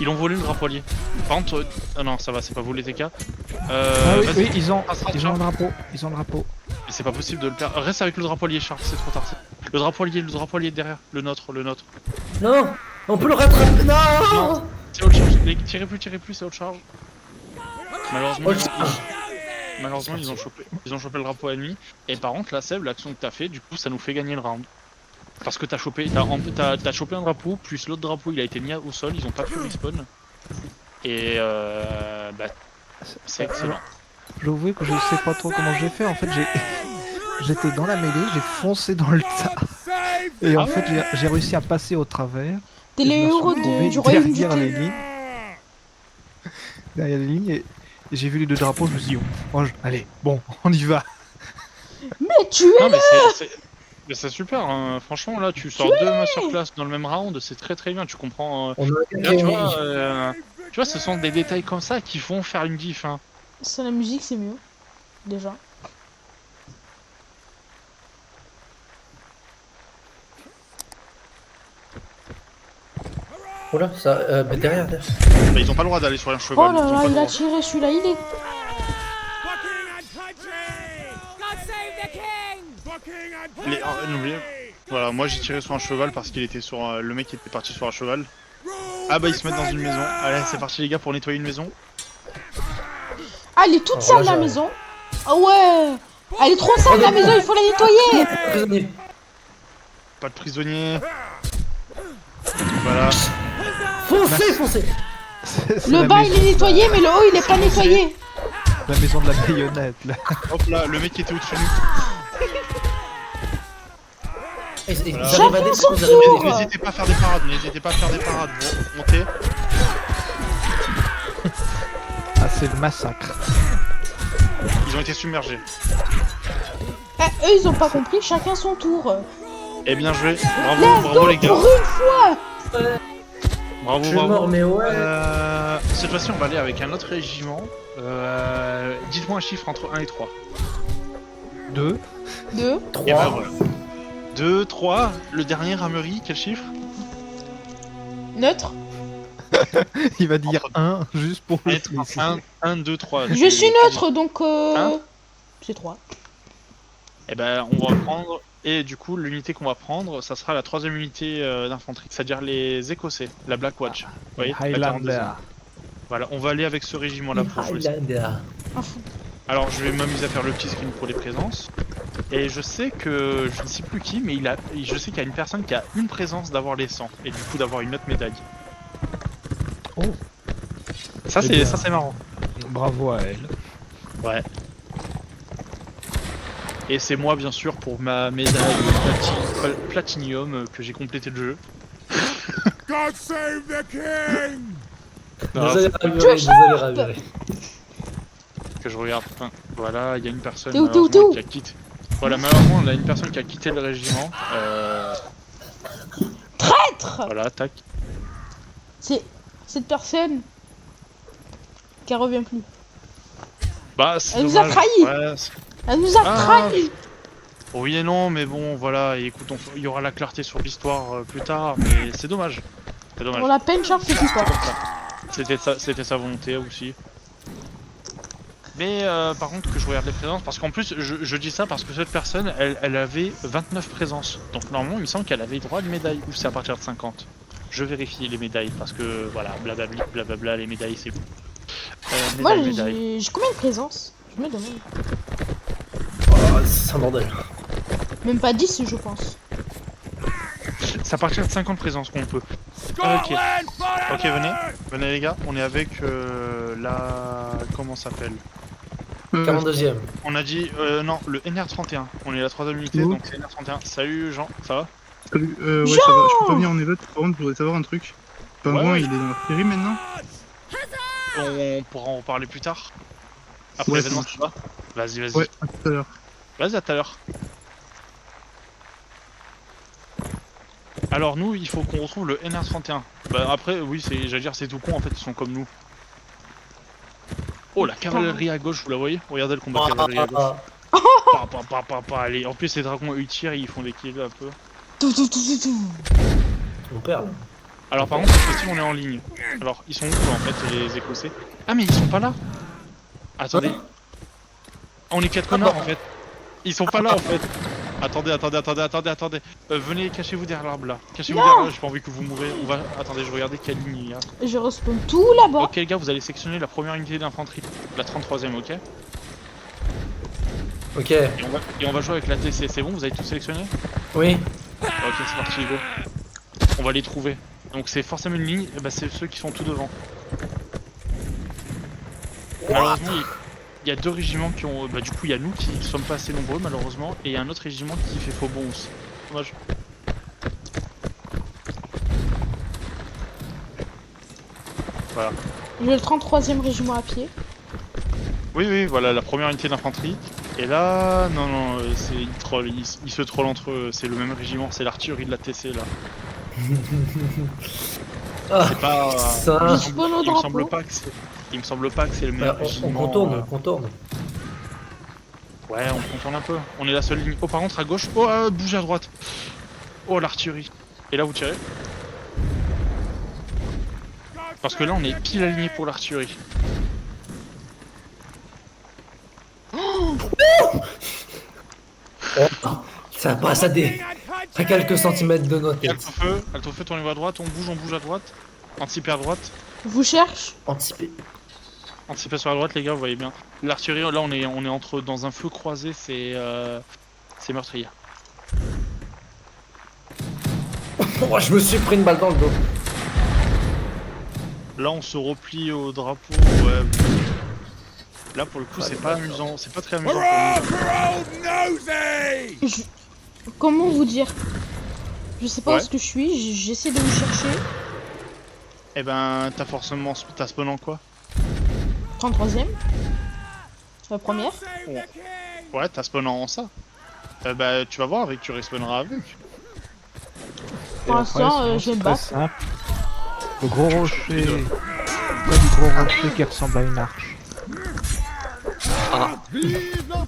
Ils ont volé le drapeau allié. Par contre, ah non, ça va, c'est pas vous les TK. Ah oui, vas-y. oui, ils ont Charles. un drapeau. Ils ont le drapeau. Mais c'est pas possible de le perdre. Reste avec le drapeau allié, Charles, c'est trop tard. Le drapeau allié derrière. Le nôtre. Non, on peut le rattraper. Non. C'est all charge. Tirez plus, c'est all charge. Malheureusement, All charge. Malheureusement, ils ont chopé le drapeau ennemi. Et par contre, là, Seb, l'action que t'as fait, du coup, ça nous fait gagner le round. Parce que t'as chopé un drapeau, plus l'autre drapeau, il a été mis au sol, ils ont pas pu respawn. Et bah, c'est excellent. J'avoue que je sais pas trop comment j'ai fait. En fait, j'étais dans la mêlée, j'ai foncé dans le tas. Et en fait, j'ai réussi à passer au travers. T'es Et les je me suis héros retrouvé du royaume du derrière les thé. lignes. Derrière les lignes et j'ai vu les 2 drapeaux, je me suis dit, allez, bon, on y va. Mais tu es Non, mais c'est super, hein. Franchement, là, tu sors 2 masterclass dans le même round, c'est très bien, tu comprends. On a Là, tu vois, ce sont des détails comme ça qui font faire une diff. Hein. Sans la musique, c'est mieux. Déjà. Oula, ça. Derrière. Bah, ils ont pas le droit d'aller sur un cheval. Oh là ils ont là, pas le il a droit. tiré celui-là, il est. N'oubliez. Voilà, moi j'ai tiré sur un cheval parce qu'il était sur le mec qui était parti sur un cheval. Ah bah ils se mettent dans une maison. Allez, c'est parti les gars pour nettoyer une maison. Ah, elle est toute Alors sale là, la j'ai- maison. Ah ouais. Elle est trop sale la maison, il faut la nettoyer. Prisonnier. Pas de prisonniers. Voilà. Foncez. C'est Le la bas il maison est de nettoyé, mais le haut il est pas nettoyé. la maison de la baïonnette, là. Hop là, le mec qui était au-dessus de nous. Ils Voilà. arrivent à Chacun des- son ils arrivent à tour. des- N'hésitez pas à faire des parades, Vous montez. Ah, c'est le massacre. Ils ont été submergés. Ah, eux ils ont pas compris, chacun son tour. Eh bien joué. Let's Bravo go les gars. pour une fois. Bravo, Je suis mort, mais ouais. Cette fois-ci, on va aller avec un autre régiment. Dites-moi un chiffre entre 1 et 3. 2. 2. Et ben 3. voilà. 2, 3. Le dernier, Ramerie, quel chiffre? Neutre. Il va dire 1 juste pour le 1, 2, 3. Je suis neutre donc Hein c'est 3. Et ben on va prendre. Et du coup, l'unité qu'on va prendre, ça sera la 3ème unité d'infanterie, c'est-à-dire les Écossais, la Black Watch. Vous voyez, la 42e. Highlander. Voilà, on va aller avec ce régiment-là pour jouer. Highlander. Alors, je vais m'amuser à faire le petit screen pour les présences. Et je sais que, je ne sais plus qui, mais je sais qu'il y a une personne qui a une présence d'avoir les 100 et du coup d'avoir une autre médaille. Oh. Ça Eh bien. c'est marrant. Bravo à elle. Ouais. Et c'est moi bien sûr pour ma médaille platinium que j'ai complété le jeu. God save the king! Non, Désolé, Ramerie. que je regarde. Enfin, voilà, il y a une personne T'es où, malheureusement, t'es où qui a quitté. Voilà, malheureusement, il y a une personne qui a quitté le régiment. Traître. Voilà, tac. C'est cette personne. qu'elle revient plus. Bah, c'est Elle nous a dommage. trahis. Ouais, Elle nous a Ah. trahis. oui et non, mais bon, voilà, et écoute, il y aura la clarté sur l'histoire plus tard, mais c'est dommage. C'est dommage. Pour la peine, Charles, c'est pas. Comme ça. C'était sa volonté aussi. Mais par contre, que je regarde les présences, parce qu'en plus, je dis ça parce que cette personne, elle avait 29 présences. Donc normalement, il me semble qu'elle avait droit à une médaille, ou c'est à partir de 50. Je vérifie les médailles, parce que voilà, blablabla, les médailles, c'est bon. Moi, Médailles. j'ai combien de présences? Je me demande. Oh, c'est un bordel. Même pas 10, je pense. C'est à partir de 50 présences qu'on peut. Ok. Ok, venez les gars, on est avec la... Comment ça s'appelle? 42ème. On a dit, non, le NR31. On est la 3ème unité, Oh. donc c'est NR31. Salut Jean, ça va? Salut, ouais, ça va, je peux pas venir en évoque, par contre, je voudrais savoir un truc. Pingouin, Ouais. il est dans la série maintenant? On pourra en reparler plus tard. Après Ouais, l'événement, ça tu vas? Vas-y. Ouais, à tout à l'heure. Vas-y, à tout à l'heure. Alors nous, il faut qu'on retrouve le NR31. Bah après, oui, j'allais dire, c'est tout con, en fait, ils sont comme nous. Oh, la cavalerie à gauche, vous la voyez? Regardez le combat de cavalerie à gauche. Allez, en plus les dragons eux ils tirent, ils font des kills un peu. Mon père, là. Alors par contre, cette fois-ci on est en ligne. Alors ils sont où en fait les écossais? Ah mais ils sont pas là. Attendez. On est 4 connards en fait. Ils sont pas là en fait. Attendez. Venez, cachez-vous derrière l'arbre là. Cachez-vous derrière là, j'ai pas envie que vous mourrez. On va... Attendez, je regardais quelle ligne il y a. Je respawn tout là-bas. Ok les gars, vous allez sectionner la première unité d'infanterie. La 33ème, ok? Ok, Et on va jouer avec la TC, c'est bon? Vous avez tout sélectionné? oui. Ok, c'est parti, go. On va les trouver. Donc c'est forcément une ligne, et bah c'est ceux qui sont tout devant. Malheureusement, il y a deux régiments qui ont... Bah du coup, il y a nous qui ne sommes pas assez nombreux, malheureusement, et il y a un autre régiment qui fait faux bon aussi. Dommage. Voilà. J'ai le 33ème régiment à pied. Oui, voilà, la première unité d'infanterie. Et là, non, ils trollent, ils se trollent entre eux, c'est le même régiment, c'est l'artillerie de la TC, là. Ah, C'est pas... ça. Spawn au Il me semble drapeau. pas que c'est... Il me semble pas que c'est le même On régiment. contourne, on contourne. Ouais, on contourne un peu. On est la seule ligne. Oh, par contre, à gauche. Oh, bougez à droite. Oh, l'artillerie. Et là, vous tirez. Parce que là, on est pile aligné pour l'artillerie. Ça passe à quelques centimètres de notre Et tête. Alto-feu, tournez-vous à droite. On bouge à droite. Anticipez à droite. Vous cherche. Anticipé. Anticipez sur la droite, les gars, vous voyez bien. L'artillerie, là, on est entre dans un feu croisé, c'est meurtrier. Oh, je me suis pris une balle dans le dos. Là, on se replie au drapeau. Ouais. Là, pour le coup, c'est pas amusant. C'est pas très amusant pour nous. Comment vous dire? Je sais pas où Ouais. est-ce que je suis. J'essaie de vous chercher. Eh ben, t'as spawn en quoi? 33ème. La première. Ouais, t'as spawn en ça. Bah, tu vas voir avec, tu respawneras avec. Pour l'instant, je vais me Très battre. simple. Le gros rocher. Pas du gros rocher qui ressemble à une arche. Je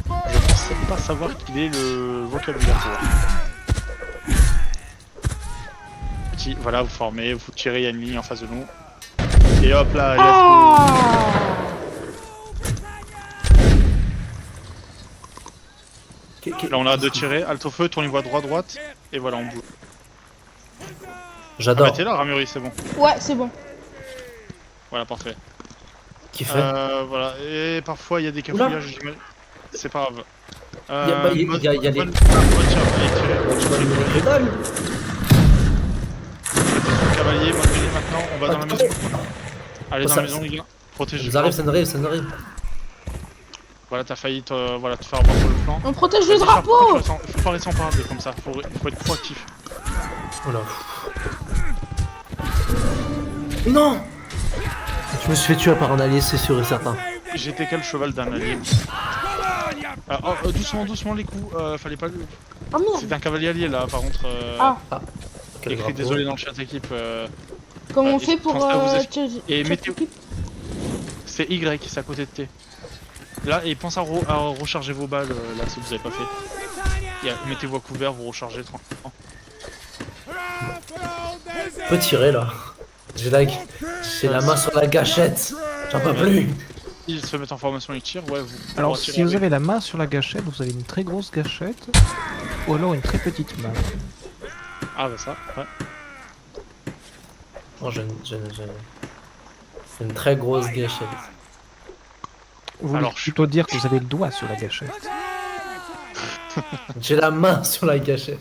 pensais pas savoir qu'il est le vocabulaire. Petit, voilà, vous formez, vous tirez, il y a une ligne en face de nous. Et hop là, let's go. Ah! Là, on a deux tirés. Alto feu, tournez-vous à droite. Et voilà, on bouge. Ah J'adore. bah, t'es là, Ramuri, c'est bon. Ouais, c'est bon. Voilà, parfait. Qui fait Voilà, et parfois il y a des cafouillages, j'imagine. C'est pas grave. il y a les- bonne tir, allez, tirez. Tu vas lui donner les balles. Cavalier, montez maintenant, on va dans la maison. Allez, dans la maison, les gars. Ça Protégez. nous arrive, ça nous arrive, ça nous arrive. Voilà, t'as failli te faire avoir sur le flanc. On protège le Vas-y, drapeau. faut pas rester en parade comme ça, faut être proactif. Voilà. Non. Je me suis fait tuer par un allié, c'est sûr et certain. J'étais quel cheval d'un allié? Doucement les coups, fallait pas... Oh merde. C'est un cavalier allié là, par contre. Ah. Quel Écrit drapeau. désolé dans le chat équipe. Comment on et fait pour transfert, vous chat et mettez- équipe C'est Y, c'est à côté de T. Là, et pense à recharger vos balles, là, si vous avez pas fait. Mettez-vous à couvert, vous rechargez tranquillement. On peut tirer là. J'ai la main sur la gâchette. J'en peux plus. Ils se mettent en formation, ils tirent, ouais, vous. Alors, si vous avez la main sur la gâchette, vous avez une très grosse gâchette ou alors une très petite main. Ah, bah ça, ouais. Oh, j'ai une très grosse gâchette. Vous voulez Alors, plutôt dire que vous avez le doigt sur la gâchette. J'ai la main sur la gâchette.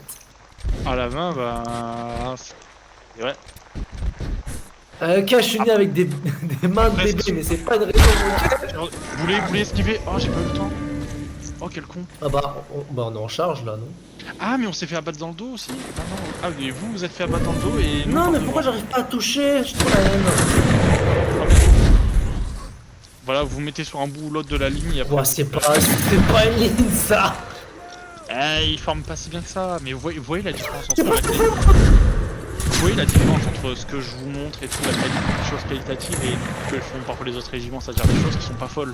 À la main, bah. Ouais. Ok, je suis né avec des mains de bébé, mais c'est pas une raison. Vous voulez esquiver? Oh, j'ai pas eu le temps. Oh, quel con. Ah bah, on est en charge là, non? Ah, mais on s'est fait abattre dans le dos aussi. Ah non. Ah, mais vous êtes fait abattre dans le dos et. nous, Non, mais par pourquoi devant. j'arrive pas à toucher? Je trouve la haine. Voilà, vous mettez sur un bout ou l'autre de la ligne et après. Ouais, c'est pas une ligne ça. Il forme pas si bien que ça, mais vous voyez la différence entre vous voyez la différence entre ce que je vous montre et tout, les choses qualitatives et que font parfois les autres régiments, c'est-à-dire des choses qui sont pas folles.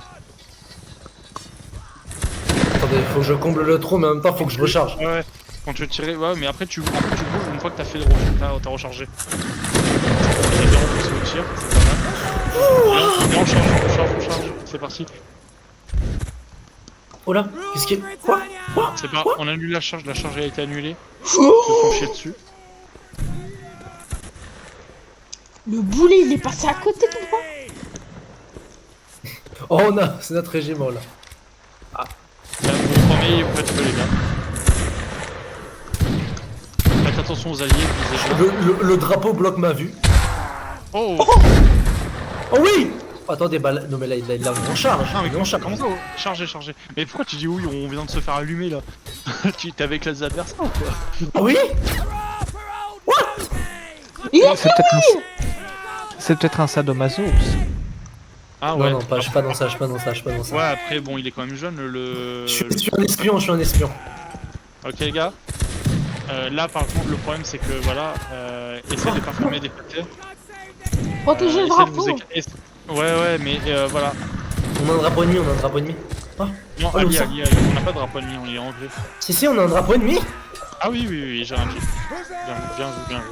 Attendez, faut que je comble le trou, mais en même temps, faut que je recharge. Ouais, quand tu veux tirer, ouais, mais après tu bouges une fois que t'as fait t'as rechargé. T'as bien repoussé au tir, c'est pas mal. Et on charge, c'est parti. Oh là, qu'est-ce qu'il y a? Quoi? C'est pas, on annule la charge a été annulée. Ils se sont chiés dessus. Le boulet, il est passé à côté de moi. Oh, c'est notre régiment là. Là, vous formez et vous faites feu, les gars. Faites attention aux alliés, vous êtes là. Le drapeau bloque ma vue. Oh, Oh oui! Attendez, bah non mais là il l'a en charge. non, mais Il est en charge. comment ça? Chargez. Mais pourquoi tu dis oui, on vient de se faire allumer là? Tu t'es avec les adversaires ou quoi? Ah oui? Il a C'est peut-être un sadomaso aussi. Ah Non, ouais. non, je suis pas dans ça. Ouais, après, bon, il est quand même jeune, le... Je suis un espion. Ok, les gars. Là, par contre, le problème, c'est que, voilà, essayez de pas fermer des côtés. Protégez le drapeau. Ouais, mais voilà. On a un drapeau ennemi, Ah. Non, Oh, Ali, ça. on n'a pas de drapeau ennemi, on est anglais. Si, on a un drapeau ennemi. Ah oui, j'ai un jeep. Bien vu.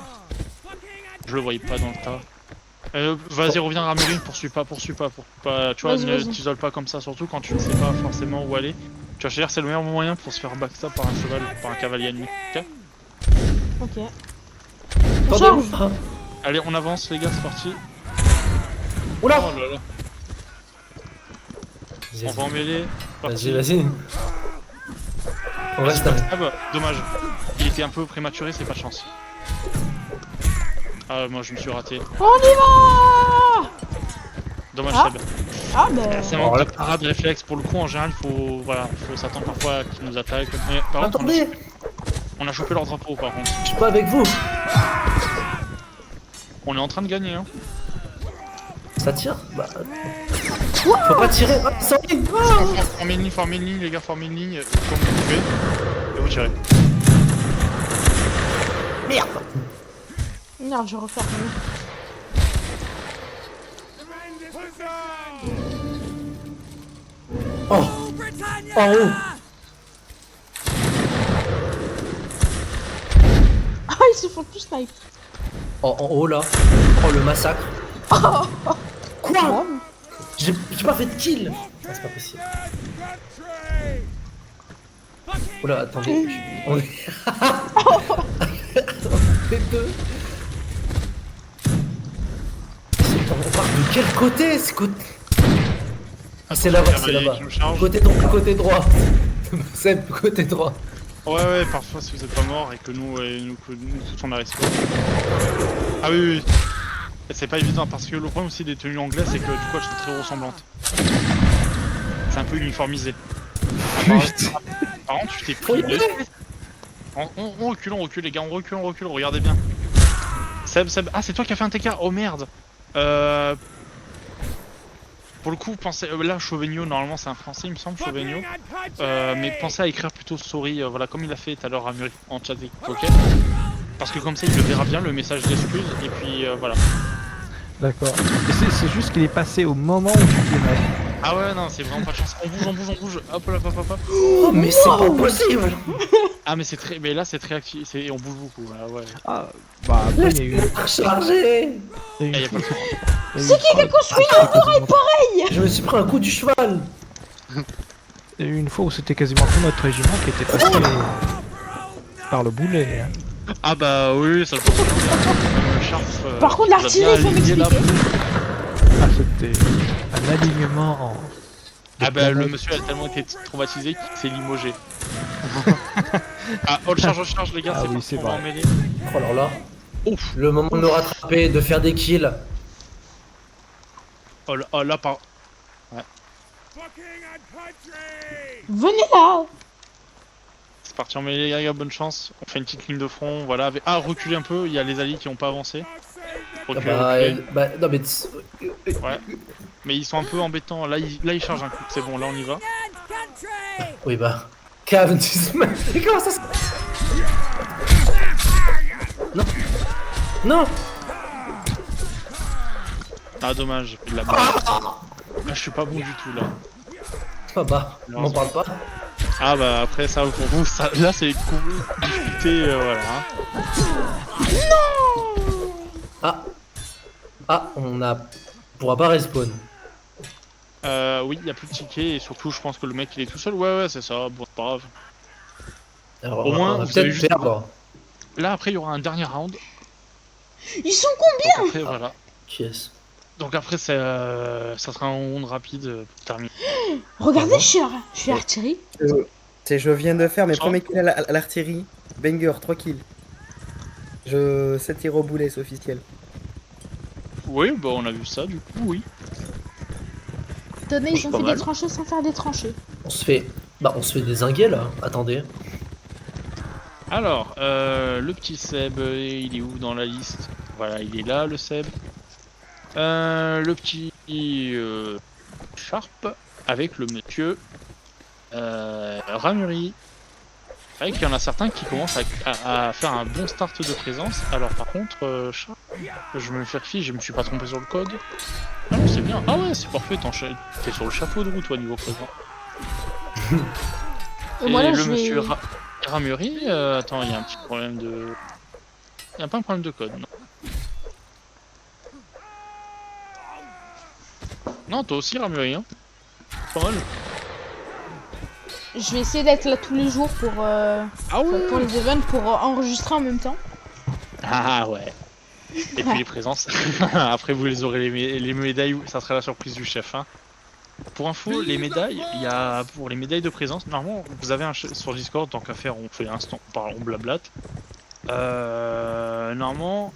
Je le voyais pas dans le tas. Vas-y, reviens à Rameline, poursuis pas. Tu vois, ne t'isole pas comme ça, surtout quand tu ne sais pas forcément où aller. Tu vas chercher, c'est le meilleur moyen pour se faire backstab par un cheval ou par un cavalier ennemi. Ok? Ok. Attendez. Ah. Allez, on avance, les gars, c'est parti. Oula. Oh là là. On va en mêler. Vas-y. On reste là. Ah bah, dommage. Il était un peu prématuré, c'est pas de chance. Ah, moi je me suis raté. On y va. Dommage, Ah. Seb. Ah ben. C'est manque de parade réflexe. Pour le coup, en général, faut s'attendre parfois qu'ils nous attaquent. Mais, par contre, Attendez, on a chopé leur drapeau, par contre. je suis pas avec vous. On est en train de gagner, hein. Ça tire? Bah. Faut pas tirer. Ah, ça y est. Formez une ligne, les gars, formez une ligne comme vous pouvez. Et vous tirez. Merde. Merde, je vais refaire. Oh. En haut. Ah, ils se font tous snipe. Oh, en haut là. Oh, le massacre. Quoi? J'ai pas fait de kill. Ah, c'est pas possible. Oula, attendez. On est... Les deux. On part de quel côté? C'est là-bas, c'est là-bas. Côté droit. C'est côté droit. Ouais, parfois si vous êtes pas mort et que nous tous on a respawn. Ah oui. C'est pas évident parce que le problème aussi des tenues anglaises c'est que du coup elles sont très ressemblantes. C'est un peu uniformisé. Par contre tu t'es pris de... On recule les gars, on recule, regardez bien. Seb, ah c'est toi qui as fait un TK, oh merde. Pour le coup, pensez, là Chauvenio, normalement c'est un français il me semble, Chauvenio. Mais pensez à écrire plutôt sorry, voilà comme il a fait tout à l'heure à Muri en chat, ok? Parce que comme ça il le verra bien le message d'excuse et puis voilà. D'accord. Et c'est juste qu'il est passé au moment où tu tirais. Ah ouais, non, c'est vraiment pas de chance. On bouge. Hop là, hop, hop, hop. Oh, mais c'est pas possible. Ah, mais c'est très. Mais là, c'est très actif. On bouge beaucoup. Ah ouais. Ah, bah après, il y a eu. Recharger. Il y a Ah, eu y a pas de chance. C'est qui a construit un pareil. Je me suis pris un coup du cheval. Il y a eu une fois où c'était quasiment tout notre régiment qui était passé par le boulet. Hein. Ah bah oui, ça se passe bien. Sharp, Par contre, nous a l'artillerie, bien faut aligné là. m'expliquer. Ah, c'était un alignement en. Ah bah le planètes. monsieur a tellement été traumatisé qu'il s'est limogé. Ah, on le charge les gars, Ah c'est oui, parti, c'est on va vrai. en mêler. Oh là là. Ouf. Le moment de nous rattraper, de faire des kills. Oh là, par... Fucking and country! Venez là. C'est parti en mêlée les gars, bonne chance. On fait une petite ligne de front, voilà. Ah, reculez un peu, il y a les alliés qui ont pas avancé. God save the Reculez. Bah, non mais... Ouais. Mais ils sont un peu embêtants, là ils chargent un coup. C'est bon, là on y va. Oui bah... Calme, mais comment ça se... Non. Non. Ah dommage, j'ai fait de la merde. Ah, je suis pas bon du tout là. Ah bah, m'en parle pas. Ah bah après ça pour vous, ça, là c'est difficulté, voilà. Hein. Ah, on pourra pas respawn. Oui, il y a plus de tickets et surtout je pense que le mec il est tout seul. Ouais, c'est ça, bon, c'est pas grave. Alors, Au moins, on va vous allez peut-être juste- perdre. Là après il y aura un dernier round. Ils sont Donc après voilà. Qui est-ce? Donc après ça sera un round rapide pour terminer. Regardez, je suis artillerie. Je viens de faire mes Oh. premiers kills à l'artillerie. Banger, 3 kills. 7 tirs au boulet, c'est officiel. Oui, bah on a vu ça du coup, oui. Tenez, ils ont pas fait mal. des tranchées sans faire des tranchées. On se fait dézinguer là. Attendez. Alors, le petit Seb, il est où dans la liste? Voilà, il est là, le Seb. Le petit Sharp avec le monsieur Ramuri. C'est vrai qu'il y en a certains qui commencent à faire un bon start de présence. Alors par contre, Sharp, je me vérifie, je me suis pas trompé sur le code. Ah non, c'est bien. Ah ouais, c'est parfait, t'es sur le chapeau de roue toi niveau présent. Et moi là, le je vais... monsieur Ramuri, attends, il y a un petit problème de... Il n'y a pas un problème de code, non. Non, toi aussi Ramuri, hein. Pas mal. Je vais essayer d'être là tous les jours pour pour les events, pour enregistrer en même temps. Ah ouais. Et puis les présences. Après vous les aurez les médailles, ça sera la surprise du chef. Hein. Pour info, les médailles, il y a pour les médailles de présence, normalement vous avez un sur Discord, tant qu'à faire on fait instant, on blablate. Normalement,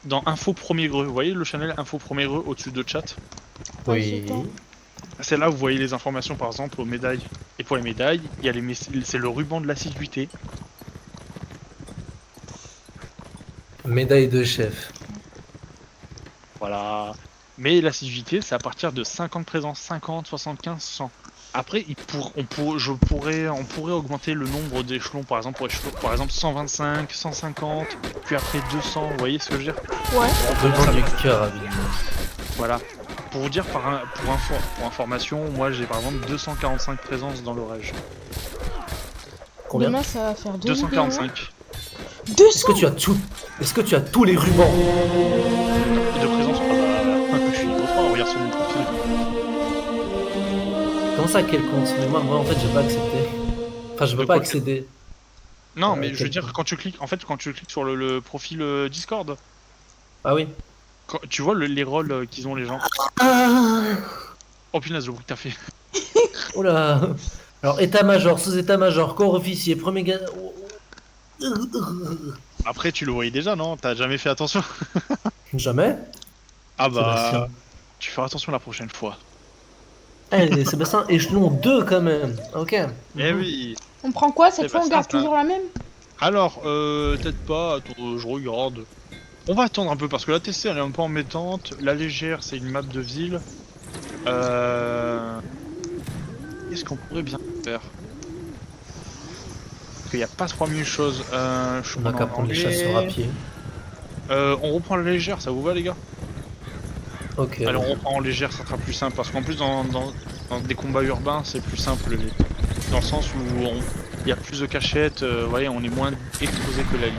dans info premier greu, vous voyez le channel info premier greu au-dessus de chat? Oui. C'est là où vous voyez les informations par exemple aux médailles. Et pour les médailles, il y a c'est le ruban de l'assiduité. Médaille de chef. Voilà. Mais l'assiduité, c'est à partir de 50 présences, 50, 75, 100. Après, on pourrait augmenter le nombre d'échelons, par exemple, par exemple 125, 150, puis après 200, vous voyez ce que je veux dire? Ouais. Devant du cœur, Abby. Voilà. Pour vous dire, pour information, moi j'ai par exemple 245 présences dans l'orage. Combien? Demain, ça va faire 2 245 200. Est-ce que tu as tous les rubans? de présences. Ah bah, je suis niveau 3, regarde sur mon profil. Comment ça, quel compte? Mais moi en fait j'ai pas accepté. Enfin je peux De pas quoi, accéder. Non, mais je veux quel dire, compte? quand tu cliques sur le profil Discord, Ah oui. tu vois les rôles qu'ils ont les gens. Oh punaise, le bruit que t'as fait. Oula. Alors état-major, sous-état-major, corps officier, premier gars. Après, tu le voyais déjà, non? T'as jamais fait attention? Jamais. Ah bah, Sébastien. tu feras attention la prochaine fois. Eh, Sébastien, échelon 2 quand même. Ok. Eh oui. On prend quoi cette Eh fois? bah, On ça, garde ça. toujours la même? Alors, peut-être pas. Attends, je regarde. On va attendre un peu parce que la TC elle est un peu embêtante. La légère, c'est une map de ville. Qu'est-ce qu'on pourrait bien faire? Parce qu'il n'y a pas 3000 choses. Je On a qu'à prendre les chasseurs à pied. On reprend la légère, ça vous va les gars? Ok. Alors on reprend en légère, ça sera plus simple parce qu'en plus dans des combats urbains c'est plus simple dans le sens où il y a plus de cachettes, vous voyez, on est moins exposé que la ligne.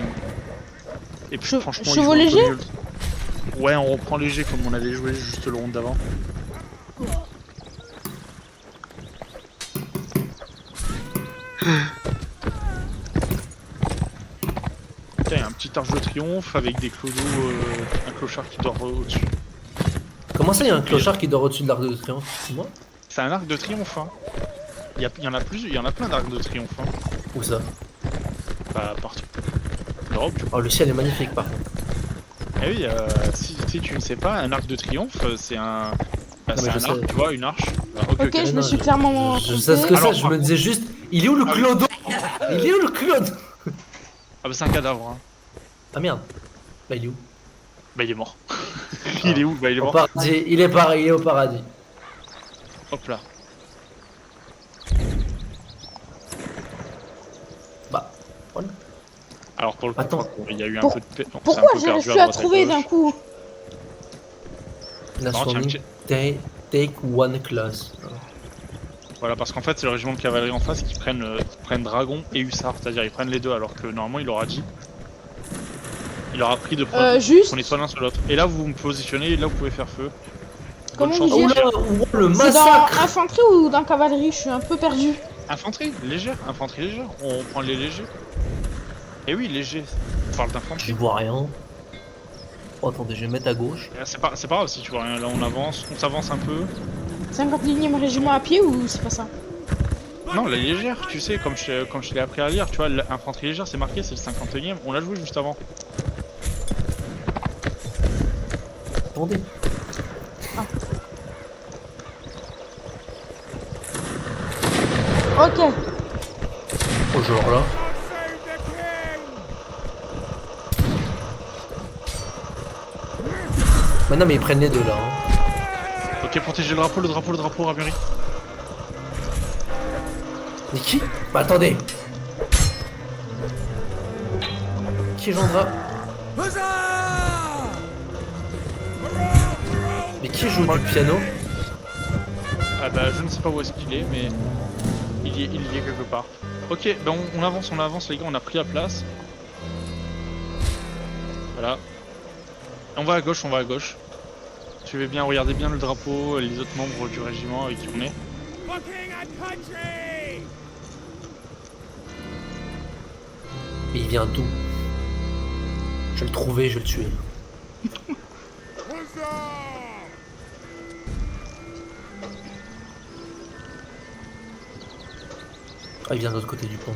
Et puis franchement, il chevaux faut un peu légers mieux Ouais, on reprend léger comme on avait joué juste le round d'avant. Tiens, il y a un petit arche de triomphe avec des clodos, un clochard qui dort au-dessus. Comment ça, il y a un clochard qui dort au-dessus de l'arc de triomphe? C'est moi? C'est un arc de triomphe, hein. Il y en a plein d'arcs de triomphe, hein. Où ça? Bah, partout. L'Europe, tu vois. Oh, le ciel est magnifique par contre. Eh oui, si tu ne sais pas, un arc de triomphe, c'est un... Bah, Non, c'est mais un je arc, sais. tu vois, une arche. Bah, Ok, je me suis clairement Je sais ce que trompée. c'est, Alors, je me disais juste, il est où le Ah oui. clodo? Il est où le clodo? Ah bah c'est un cadavre, hein. Ah merde. Bah il est où? Bah il est mort. Il est où? Bah il est Au mort. paradis, il est pareil, il est au paradis. Hop là. Bah, voilà. Alors pour le coup, Attends. il y a eu un Pour- peu de... non, c'est un Pourquoi peu j'ai perdu réussi à droite trouver gauche. d'un coup? Nation tiens, Link, take one class. Voilà, parce qu'en fait c'est le régiment de cavalerie en face qui prennent dragon et hussard, c'est-à-dire ils prennent les deux alors que normalement il aura dit. Il aura pris de prendre. Juste, Prenez soit l'un soit l'autre. Et là vous vous positionnez et là vous pouvez faire feu. comment Bonne vous chance. dire? Oh là, oh, le c'est dans massacre! infanterie ou dans cavalerie? Je suis un peu perdu. Infanterie légère, infanterie légère. On prend les légers. Et oui, léger. On parle Je d'infanterie. vois rien. Oh, attendez, je vais mettre à gauche. C'est pas grave si tu vois rien. Là on avance, on s'avance un peu. 51e régiment à pied ou c'est pas ça? Non, la légère, tu sais, comme je l'ai appris à lire, tu vois, l'infanterie légère c'est marqué, c'est le 51e. On l'a joué juste avant. Attendez. Ok. Oh, genre là. Save the king! Maintenant, mais ils prennent les deux là. Hein. Ok, protégez le drapeau, Ramurie. Mais qui? Bah attendez. Qui est Gendra? Mais qui joue du piano? Ah bah je ne sais pas où est-ce qu'il est, mais il y est quelque part. Ok, bah on avance les gars, on a pris la place. Voilà. On va à gauche. Suivez bien, regardez bien le drapeau, les autres membres du régiment avec qui on est. Fucking our country! Mais il vient d'où? Je vais le trouver, je vais le tuer. Huzzah! Ah, il vient de l'autre côté du pont.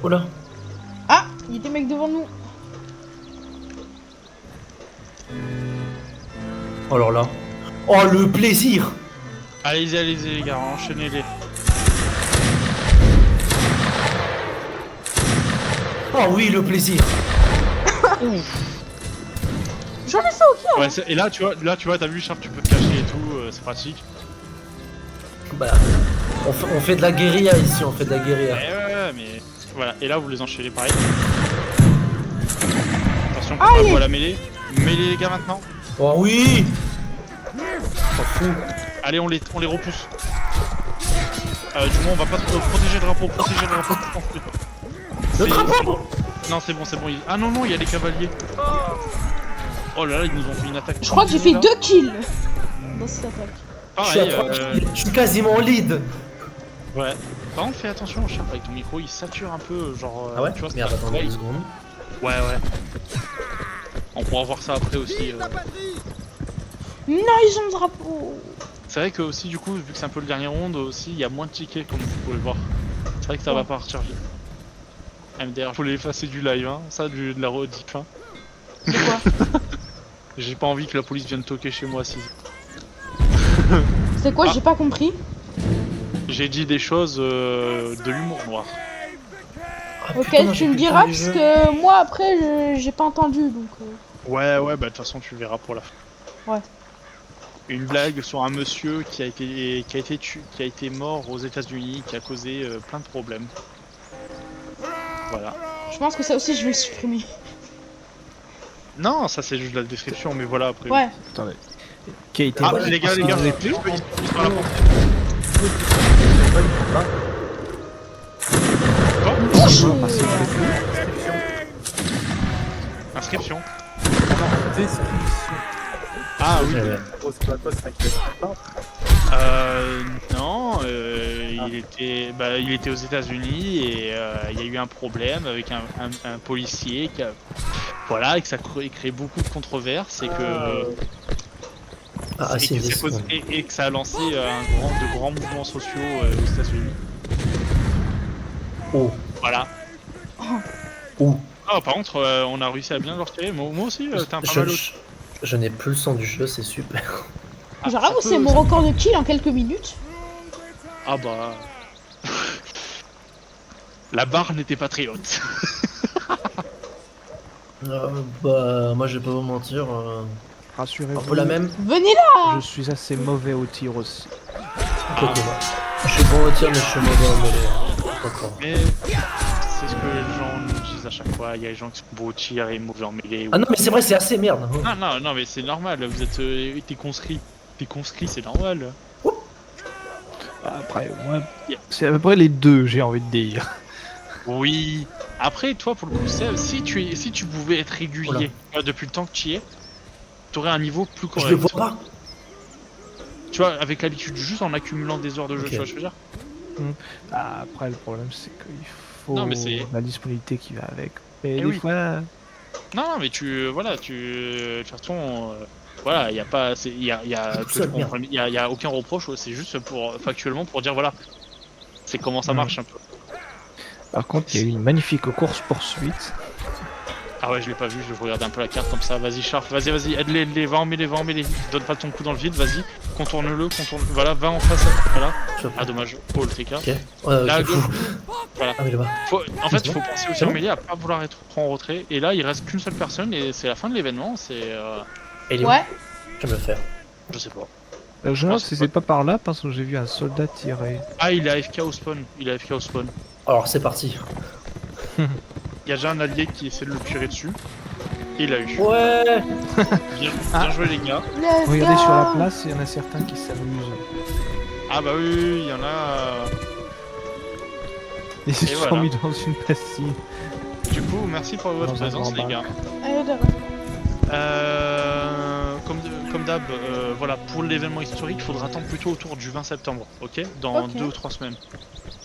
Oh là. Ah, il y a des mecs devant nous. Oh alors là. Oh le plaisir. Allez-y les gars, enchaînez-les. Oh oui le plaisir. J'en ai fait aucun. Ouais, et là tu vois, t'as vu Charles, tu peux te cacher et tout, c'est pratique. Bah, on fait de la guérilla ici, on fait de la guérilla. Ouais, mais voilà, et là vous les enchaînez pareil. Attention, Allez. on voit la mêlée. Mêlée les gars maintenant. Oh oui. S'en fout. Allez, on les repousse. Du moins, on va pas protéger le drapeau, Le drapeau. Non, c'est bon. Ah non, il y a les cavaliers. Oh là là, ils nous ont fait une attaque. Je crois que j'ai fait 2 kills dans cette attaque. Je suis Pareil, à 3 kills, je suis quasiment en lead. ouais. Par contre, fais attention, Charles, avec ton micro, il sature un peu, genre. Ah ouais? Tu vois, Merde, attendez ouais, 2 secondes. ouais. On pourra voir ça après aussi. Non, ils ont le drapeau. C'est vrai que aussi, du coup, vu que c'est un peu le dernier round, aussi, il y a moins de tickets, comme vous pouvez le voir. C'est vrai que ça va pas recharger. MDR, faut l'effacer du live, hein. Ça, de la rediff, hein. C'est quoi? J'ai pas envie que la police vienne toquer chez moi si. C'est quoi? Ah. J'ai pas compris. J'ai dit des choses de l'humour noir. Ah, Ok, putain, j'ai tu me plus le diras temps du parce jeu. que moi après j'ai pas entendu donc. Ouais, bah de toute façon tu verras pour la fin. Ouais. une blague sur un monsieur qui a été mort aux États-Unis, qui a causé plein de problèmes. Voilà. Je pense que ça aussi, je vais le supprimer. Non, ça c'est juste la description, mais voilà après. Ouais. Attendez. Qui a été Ah, Ouais, les gars, parce que je vous peux avez je peux- je peux la prendre. Inscription. Ah oui. Non, il était aux États-Unis et il y a eu un problème avec un policier voilà, et que ça crée beaucoup de controverses et que Ah, et c'est que ça cause- et que ça a lancé de grands mouvements sociaux aux États-Unis. Oh. Voilà. Oh. Ah, par contre, on a réussi à bien le retirer. Moi aussi, t'as un pas mal. Je n'ai plus le son du jeu, c'est super. Ah, J'avoue, ça c'est peut- mon record de kill en quelques minutes. Ah bah. La barre n'était pas très haute. Bah, moi je vais pas vous mentir. Un Rassurez-vous, peu la même. Venez là. je suis assez mauvais au tir aussi. Ok, bah. Je suis bon au tir, mais je suis mauvais en mêlée. Encore. Mais c'est ce que les gens nous disent à chaque fois. Il y a des gens qui sont beaux au tir et mauvais en mêlée. Ah non, mais c'est vrai, c'est assez merde. Non, mais c'est normal. Vous êtes. T'es conscrit. T'es conscrit, c'est normal. Après, moi, c'est à peu près les deux, j'ai envie de dire. Oui. Après, toi, pour le coup, Seb, si tu pouvais être régulier depuis le temps que tu y es, t'aurais un niveau plus correct. Je le vois pas. Tu vois, avec l'habitude, juste en accumulant des heures de jeu, Ok. tu vois ce que je veux dire. Après, le problème, c'est qu'il faut Non, mais c'est- la disponibilité qui va avec. Et Eh des oui. fois, Non, mais de toute façon, voilà, il y a pas, il y a, tout seul, merde. y a aucun reproche, c'est juste factuellement pour dire voilà, c'est comment ça Mhm. marche un peu. par contre, il y a eu une magnifique course-poursuite. Ah ouais, je l'ai pas vu, je regardais un peu la carte comme ça. Vas-y, Sharp, vas-y, aide-les, va en mêlée. Donne pas ton coup dans le vide, vas-y, contourne-le, voilà, va en face, voilà. Ah dommage, oh le TK. Ok. Ouais, Là, ok, go. fou. Voilà. Ah, mais là-bas. En fait, il faut penser aussi C'est en bon mêlée à pas vouloir être trop en retrait. Et là, il reste qu'une seule personne et c'est la fin de l'événement. C'est, Et il est où Ouais. Je vais me le faire. je sais pas. Je Ah, me c'est si c'est pas par là parce que j'ai vu un soldat tirer. Ah, il est AFK au spawn. Alors, c'est parti. Il y a déjà un allié qui essaie de le tirer dessus. Et il a eu. Ouais. Bien joué les gars. Let's Regardez go. sur la place, il y en a certains qui s'amusent. Ah bah oui, il y en a. Ils se sont voilà. mis dans une piscine. Du coup, merci pour votre Dans un présence grand les gars. Allez, de- Comme d'hab, voilà, pour l'événement historique, il faudra attendre plutôt autour du 20 septembre, ok? Dans Ok. 2 ou 3 semaines.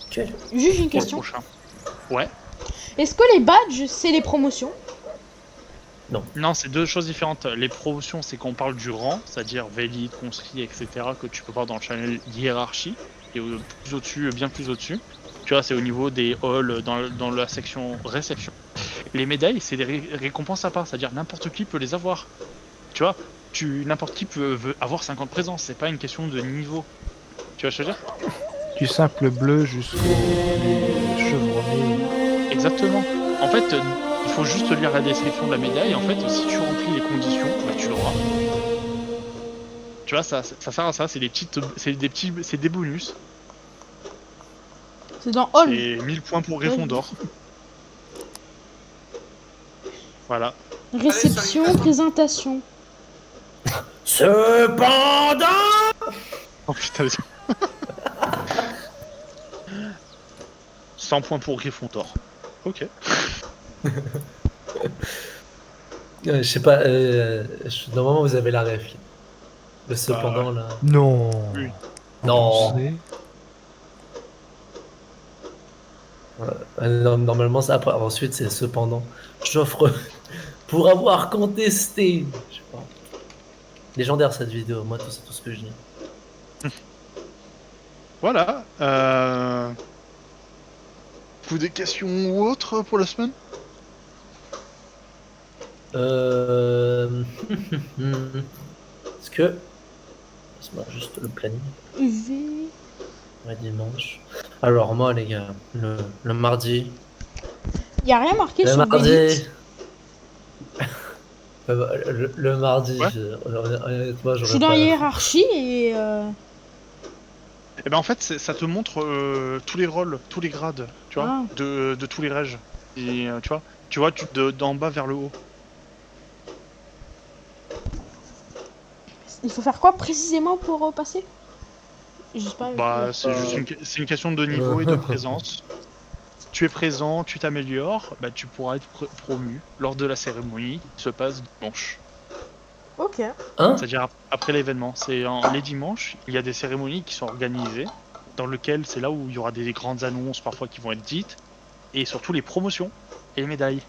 Ok. Juste une Pour le question. prochain. Ouais. Est-ce que les badges, c'est les promotions? Non, c'est deux choses différentes. Les promotions, c'est qu'on parle du rang, c'est-à-dire Vélite, conscrit, etc., que tu peux voir dans le channel hiérarchie, et plus au-dessus, bien plus au-dessus. Tu vois, c'est au niveau des halls, dans la section réception. Les médailles, c'est des récompenses à part, c'est-à-dire n'importe qui peut les avoir. Tu vois, n'importe qui veut avoir 50 présences, c'est pas une question de niveau. Tu vois ce que je veux dire? Du simple bleu jusqu'au chevronné. Exactement. En fait, il faut juste lire la description de la médaille. En fait, si tu remplis les conditions, bah, tu l'auras. Tu vois, ça sert à ça. C'est des bonus. C'est dans Hall. Et 1000 points pour Gryffondor. Voilà. Réception, présentation. Cependant. Oh putain. 100 points pour Gryffondor. Ok. Je sais pas, normalement vous avez la ref. Le cependant là. Non. Oui. Non. Pensez. Normalement, ça, après, ensuite c'est cependant. J'offre pour avoir contesté. Je sais pas. Légendaire cette vidéo, moi c'est tout ce que je dis. Voilà. Vous des questions ou autres pour la semaine? Est-ce que. Laisse-moi juste le planning. UV. Ouais, dimanche. Alors, moi, les gars, le mardi. Y a rien marqué Le sur mardi. Vélite. Le mardi, Ouais. honnêtement, Je j'aurais suis dans pas la la- hiérarchie et Et ben en fait, ça te montre tous les rôles, tous les grades, tu vois, Ah. de tous les règes. Et tu vois, d'en bas vers le haut. il faut faire quoi précisément pour passer? Je sais pas. Bah, c'est une question de niveau et de présence. Tu es présent, tu t'améliores, bah tu pourras être promu lors de la cérémonie qui se passe dimanche. Ok. Hein? C'est-à-dire après l'événement. Les dimanches, il y a des cérémonies qui sont organisées, dans lesquelles c'est là où il y aura des grandes annonces parfois qui vont être dites, et surtout les promotions et les médailles.